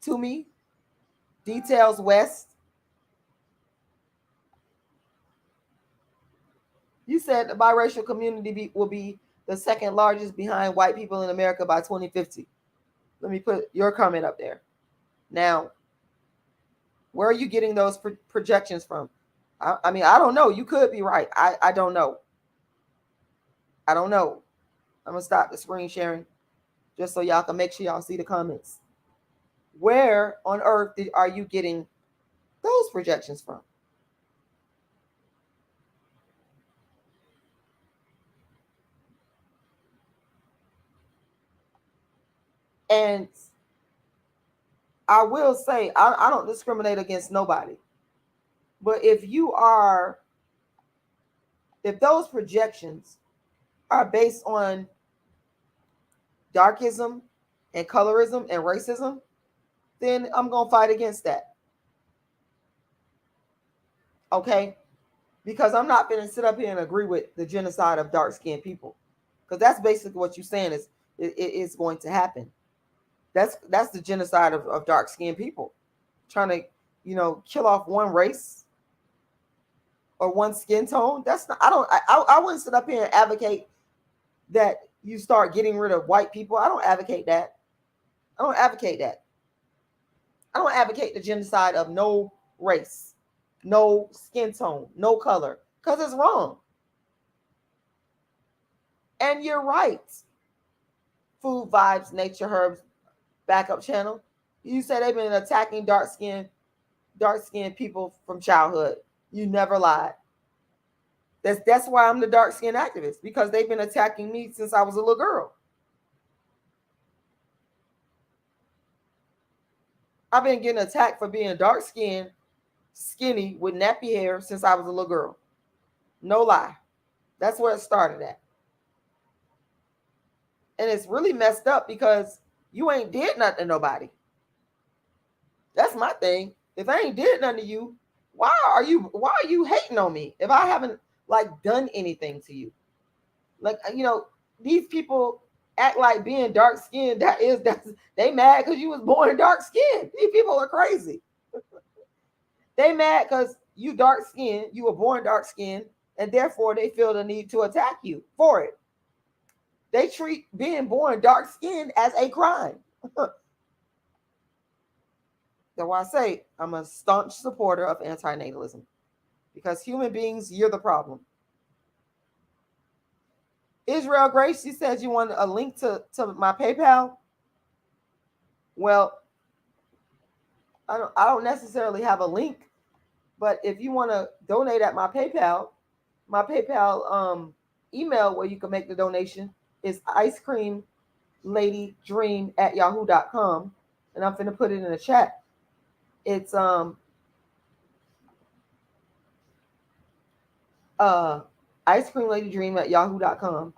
S1: to me. Details West. You said the biracial community will be the second largest behind white people in America by 2050. Let me put your comment up there. Now, where are you getting those projections from? I mean, I don't know. You could be right. I don't know. I'm going to stop the screen sharing just so y'all can make sure y'all see the comments. Where on earth are you getting those projections from? And I will say, I don't discriminate against nobody. But if those projections are based on darkism and colorism and racism, then I'm going to fight against that. Okay? Because I'm not going to sit up here and agree with the genocide of dark-skinned people. Because that's basically what you're saying is going to happen. That's the genocide of dark-skinned people. Trying to, kill off one race or one skin tone. That's not, I wouldn't sit up here and advocate that you start getting rid of white people. I don't advocate that. I don't advocate the genocide of no race, no skin tone, no color, because it's wrong. And you're right. Food Vibes, Nature Herbs backup channel. You said they've been attacking dark-skinned people from childhood. You never lied. That's why I'm the dark-skinned activist, because they've been attacking me since I was a little girl. I've been getting attacked for being dark-skinned, skinny, with nappy hair since I was a little girl. No lie. That's where it started at. And it's really messed up because you ain't did nothing to nobody. That's my thing. If I ain't did nothing to you, why are you hating on me if I haven't done anything to you? These people act like being dark skinned, they mad because you was born dark skinned. These people are crazy. They mad because you dark skinned, you were born dark skinned, and therefore they feel the need to attack you for it. They treat being born dark skinned as a crime. That's why I say I'm a staunch supporter of anti-natalism, because human beings, you're the problem. Israel Grace, she says you want a link to my PayPal. Well, I don't necessarily have a link, but if you want to donate at my PayPal email where you can make the donation is icecreamladydream@yahoo.com, and I'm finna put it in the chat. It's icecreamladydream@yahoo.com.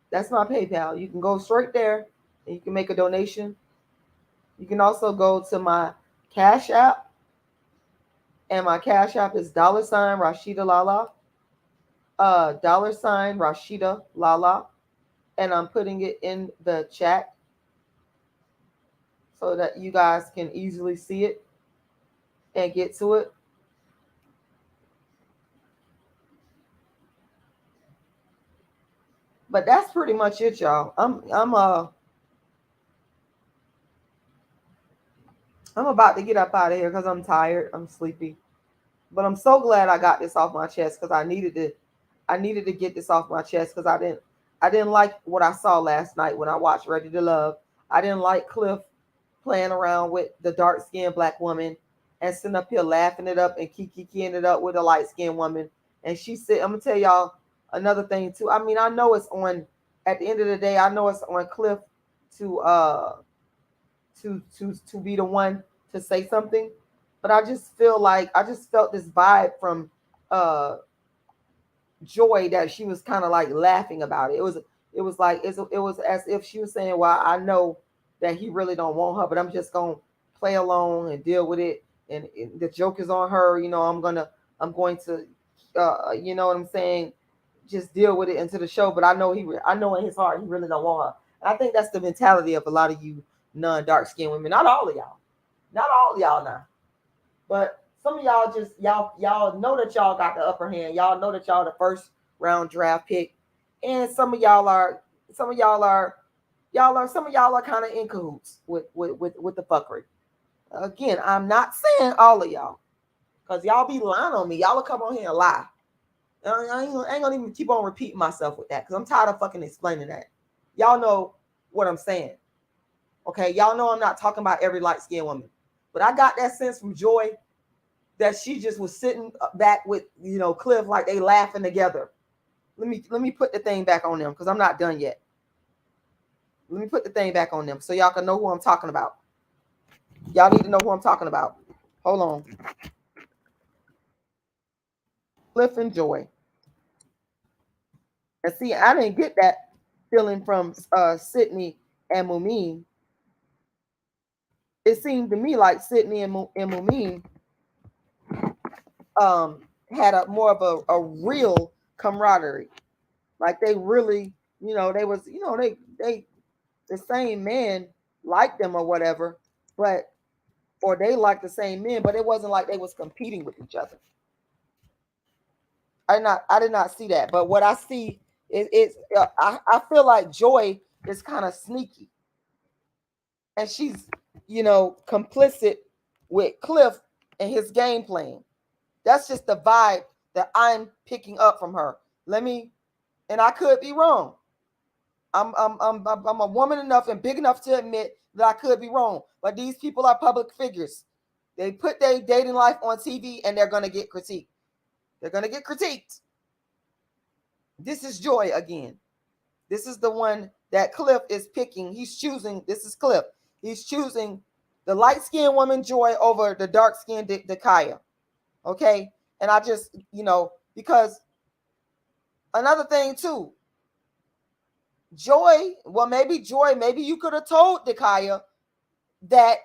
S1: That's my PayPal. You can go straight there and you can make a donation. You can also go to my Cash App, and my Cash App is $rashidalala, $rashidalala, and I'm putting it in the chat so that you guys can easily see it and get to it. But that's pretty much it, y'all. I'm about to get up out of here because I'm tired. I'm sleepy. But I'm so glad I got this off my chest, because I needed to get this off my chest, because I didn't like what I saw last night when I watched Ready to Love. I didn't like Cliff playing around with the dark-skinned black woman and sitting up here laughing it up and kikiing it up with a light-skinned woman. And she said, I'm gonna tell y'all, another thing too. I mean, I know it's on. At the end of the day, I know it's on Cliff to to be the one to say something, but I just feel like I just felt this vibe from uh Joy that she was kind of like laughing about it. It was like it was as if she was saying, "Well, I know that he really don't want her, but I'm just gonna play along and deal with it. And the joke is on her. You know, I'm going to, you know what I'm saying? Just deal with it into the show. But I know in his heart he really don't want her. And I think that's the mentality of a lot of you non-dark skinned women. Not all of y'all. Not all of y'all now. But some of y'all just y'all know that y'all got the upper hand. Y'all know that y'all the first round draft pick, and some of y'all are some of y'all are kind of in cahoots with the fuckery. Again, I'm not saying all of y'all, because y'all be lying on me. Y'all will come on here and lie. I ain't gonna even keep on repeating myself with that, because I'm tired of fucking explaining that. Y'all know what I'm saying. Okay, y'all know I'm not talking about every light-skinned woman. But I got that sense from Joy that she just was sitting back with, you know, Cliff, like they laughing together. Let me put the thing back on them, because I'm not done yet. Let me put the thing back on them so y'all can know who I'm talking about. Y'all need to know who I'm talking about. Hold on. Cliff and Joy. And see, I didn't get that feeling from Sydney and Mumin. It seemed to me like Sydney and Mumin had a more of a real camaraderie. Like they really, you know, they was, you know, they the same man liked them or whatever, but or they liked the same men, but it wasn't like they was competing with each other. I did not see that. But what I see is I feel like Joy is kind of sneaky, and she's, you know, complicit with Cliff and his game plan. That's just the vibe that I'm picking up from her. Let me, and I could be wrong. I'm a woman enough and big enough to admit that I could be wrong. But these people are public figures. They put their dating life on TV and they're gonna get critiqued. They're gonna get critiqued. This is Joy again. This is the one that Cliff is picking. He's choosing. This is Cliff. He's choosing the light-skinned woman Joy over the dark-skinned Dakaya. Okay, and I just, you know, because another thing too. Joy, well, maybe you could have told Dakaya that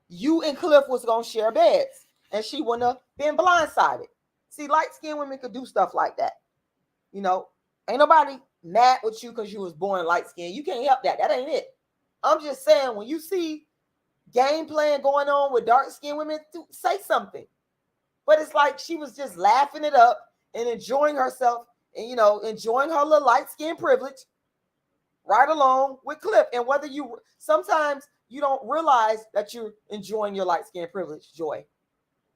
S1: you and Cliff was gonna share beds, and she wouldn't have been blindsided. See, light-skinned women could do stuff like that. You know, ain't nobody mad with you because you was born light-skinned. You can't help that. That ain't it. I'm just saying, when you see game plan going on with dark-skinned women, say something. But it's like she was just laughing it up and enjoying herself, and, you know, enjoying her little light-skinned privilege right along with Cliff. And whether you, sometimes you don't realize that you're enjoying your light-skinned privilege, Joy.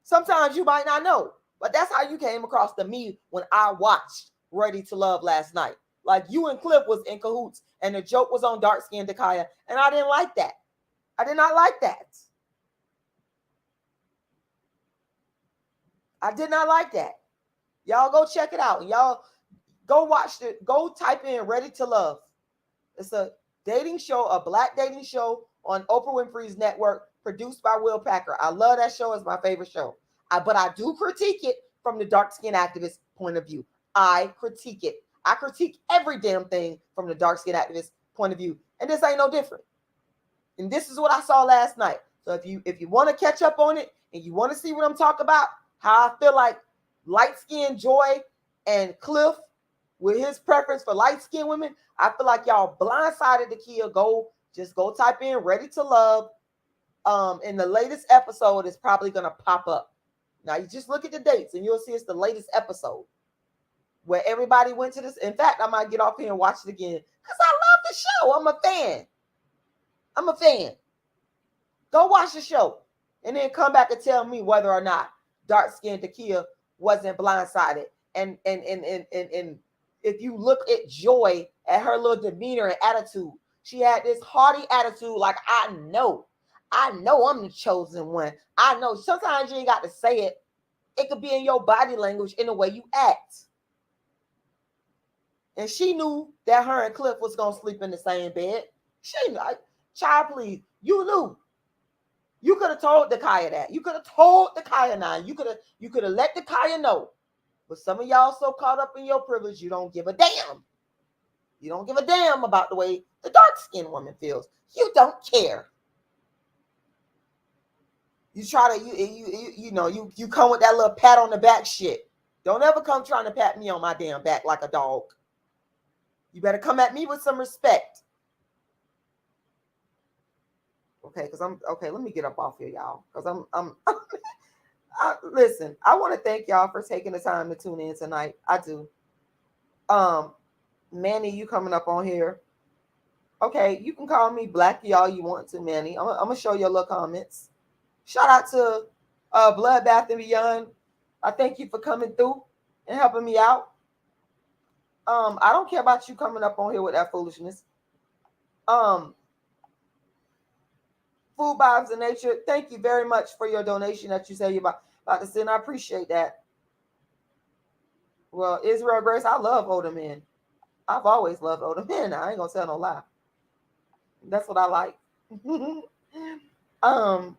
S1: Sometimes you might not know, but that's how you came across to me when I watched Ready to Love last night. Like, you and Cliff was in cahoots, and the joke was on dark-skinned Dakaya, and I didn't like that. I did not like that. I did not like that. Y'all go check it out. Y'all go watch it. Go type in Ready to Love. It's a dating show, a black dating show on Oprah Winfrey's network, produced by Will Packer. I love that show. It's my favorite show. But I do critique it from the dark-skinned activist point of view. I critique it. I critique every damn thing from the dark-skinned activist point of view. And this ain't no different. And this is what I saw last night. So if you want to catch up on it and you want to see what I'm talking about, how I feel like light-skinned Joy and Cliff, with his preference for light-skinned women, I feel like y'all blindsided the kid. Go type in Ready to Love. In the latest episode is probably gonna pop up. Now you just look at the dates and you'll see it's the latest episode where everybody went to this. In fact, I might get off here and watch it again because I love the show. I'm a fan. Go watch the show and then come back and tell me whether or not dark-skinned Takia wasn't blindsided. And if you look at Joy, at her little demeanor and attitude, she had this haughty attitude, like, I know I'm the chosen one. I know. Sometimes you ain't got to say it. It could be in your body language, in the way you act. And she knew that her and Cliff was gonna sleep in the same bed. She knew. Child, please, you knew. You could have told the Kaya that. You could have told the Kaya now. You could have let the Kaya know. But some of y'all so caught up in your privilege, you don't give a damn. You don't give a damn about the way the dark-skinned woman feels. You don't care. You try to you come with that little pat on the back shit. Don't ever come trying to pat me on my damn back like a dog. You better come at me with some respect. Okay, because I'm okay. Let me get up off here, y'all. Because listen, I want to thank y'all for taking the time to tune in tonight. I do. Manny, you coming up on here. Okay, you can call me Blackie all you want to, Manny. I'm gonna show your little comments. Shout out to Bloodbath and Beyond. I thank you for coming through and helping me out. I don't care about you coming up on here with that foolishness. Food Vibes of Nature, thank you very much for your donation that you say you're about to send. I appreciate that. Well, Israel Grace, I love older men. I've always loved older men. I ain't gonna tell no lie. That's what I like. I'm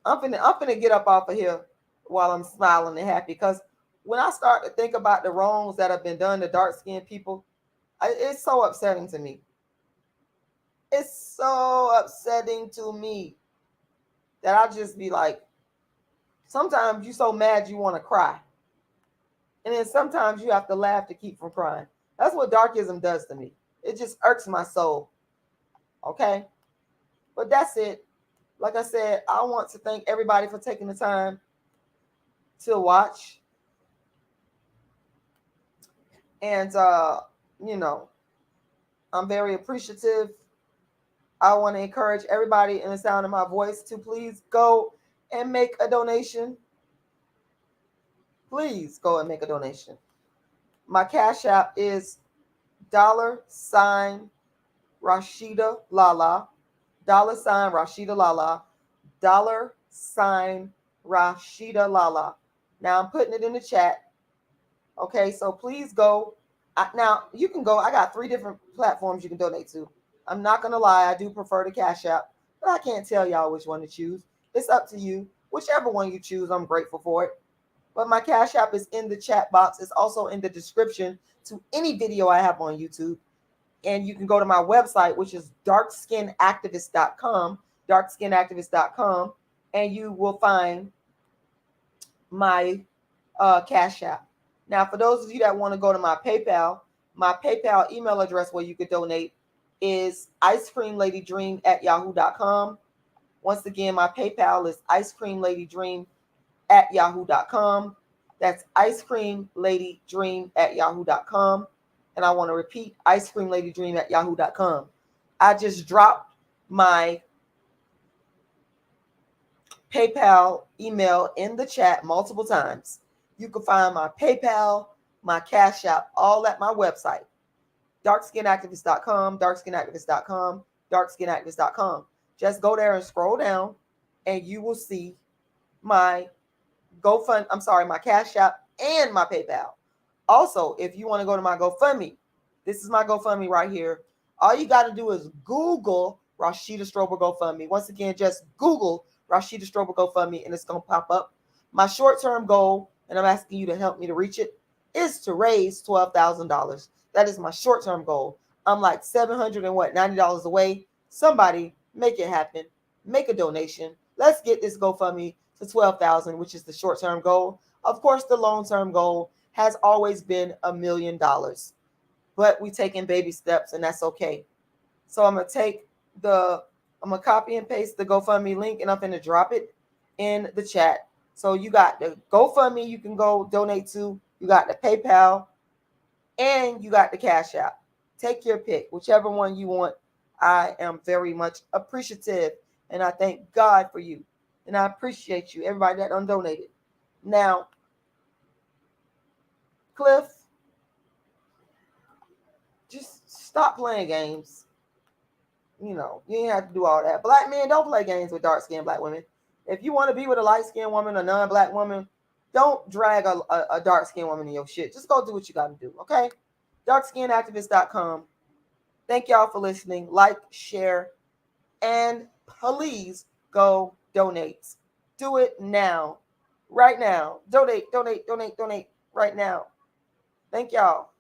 S1: finna get up off of here while I'm smiling and happy, because when I start to think about the wrongs that have been done to dark-skinned people, it's so upsetting to me. It's so upsetting to me that I just be like, sometimes you're so mad you want to cry. And then sometimes you have to laugh to keep from crying. That's what darkism does to me. It just irks my soul. Okay? But that's it. Like I said, I want to thank everybody for taking the time to watch. And, I'm very appreciative. I want to encourage everybody in the sound of my voice to please go and make a donation. Please go and make a donation. My Cash App is $Rashida Lala, $Rashida Lala, $Rashida Lala. Now I'm putting it in the chat. Okay, so please go. Now you can go. I got 3 different platforms you can donate to. I'm not gonna lie, I do prefer the Cash App, but I can't tell y'all which one to choose. It's up to you. Whichever one you choose, I'm grateful for it. But my Cash App is in the chat box. It's also in the description to any video I have on YouTube. And you can go to my website, which is darkskinactivist.com, darkskinactivist.com, and you will find my Cash App. Now, for those of you that want to go to my PayPal email address where you could donate is icecreamladydream@yahoo.com. Once again, my PayPal is icecreamladydream@yahoo.com. That's icecreamladydream@yahoo.com. And I want to repeat, icecreamladydream@yahoo.com. I just dropped my PayPal email in the chat multiple times. You can find my PayPal, my Cash App, all at my website, darkskinactivist.com, darkskinactivist.com, darkskinactivist.com. Just go there and scroll down, and you will see my my Cash App and my PayPal. Also, if you want to go to my GoFundMe, this is my GoFundMe right here. All you got to do is Google Rashida Strober GoFundMe. Once again, just Google Rashida Strober GoFundMe, and it's going to pop up. My short-term goal, and I'm asking you to help me to reach it, is to raise $12,000. That is my short-term goal. I'm like $790 away. Somebody make it happen. Make a donation. Let's get this GoFundMe to $12,000, which is the short-term goal. Of course, the long-term goal has always been $1 million, but we taking baby steps, and that's okay. So I'm gonna copy and paste the GoFundMe link, and I'm gonna drop it in the chat. So you got the GoFundMe you can go donate to, you got the PayPal, and you got the Cash App. Take your pick, whichever one you want. I am very much appreciative, and I thank God for you, and I appreciate you, everybody that done donated. Now, Cliff, just stop playing games. You ain't have to do all that. Black men don't play games with dark-skinned black women. If you want to be with a light-skinned woman, a non-black woman, don't drag a dark-skinned woman in your shit. Just go do what you got to do, okay? darkskinactivist.com. Thank y'all for listening. Like, share, and please go donate. Do it now. Right now. Donate right now. Thank y'all.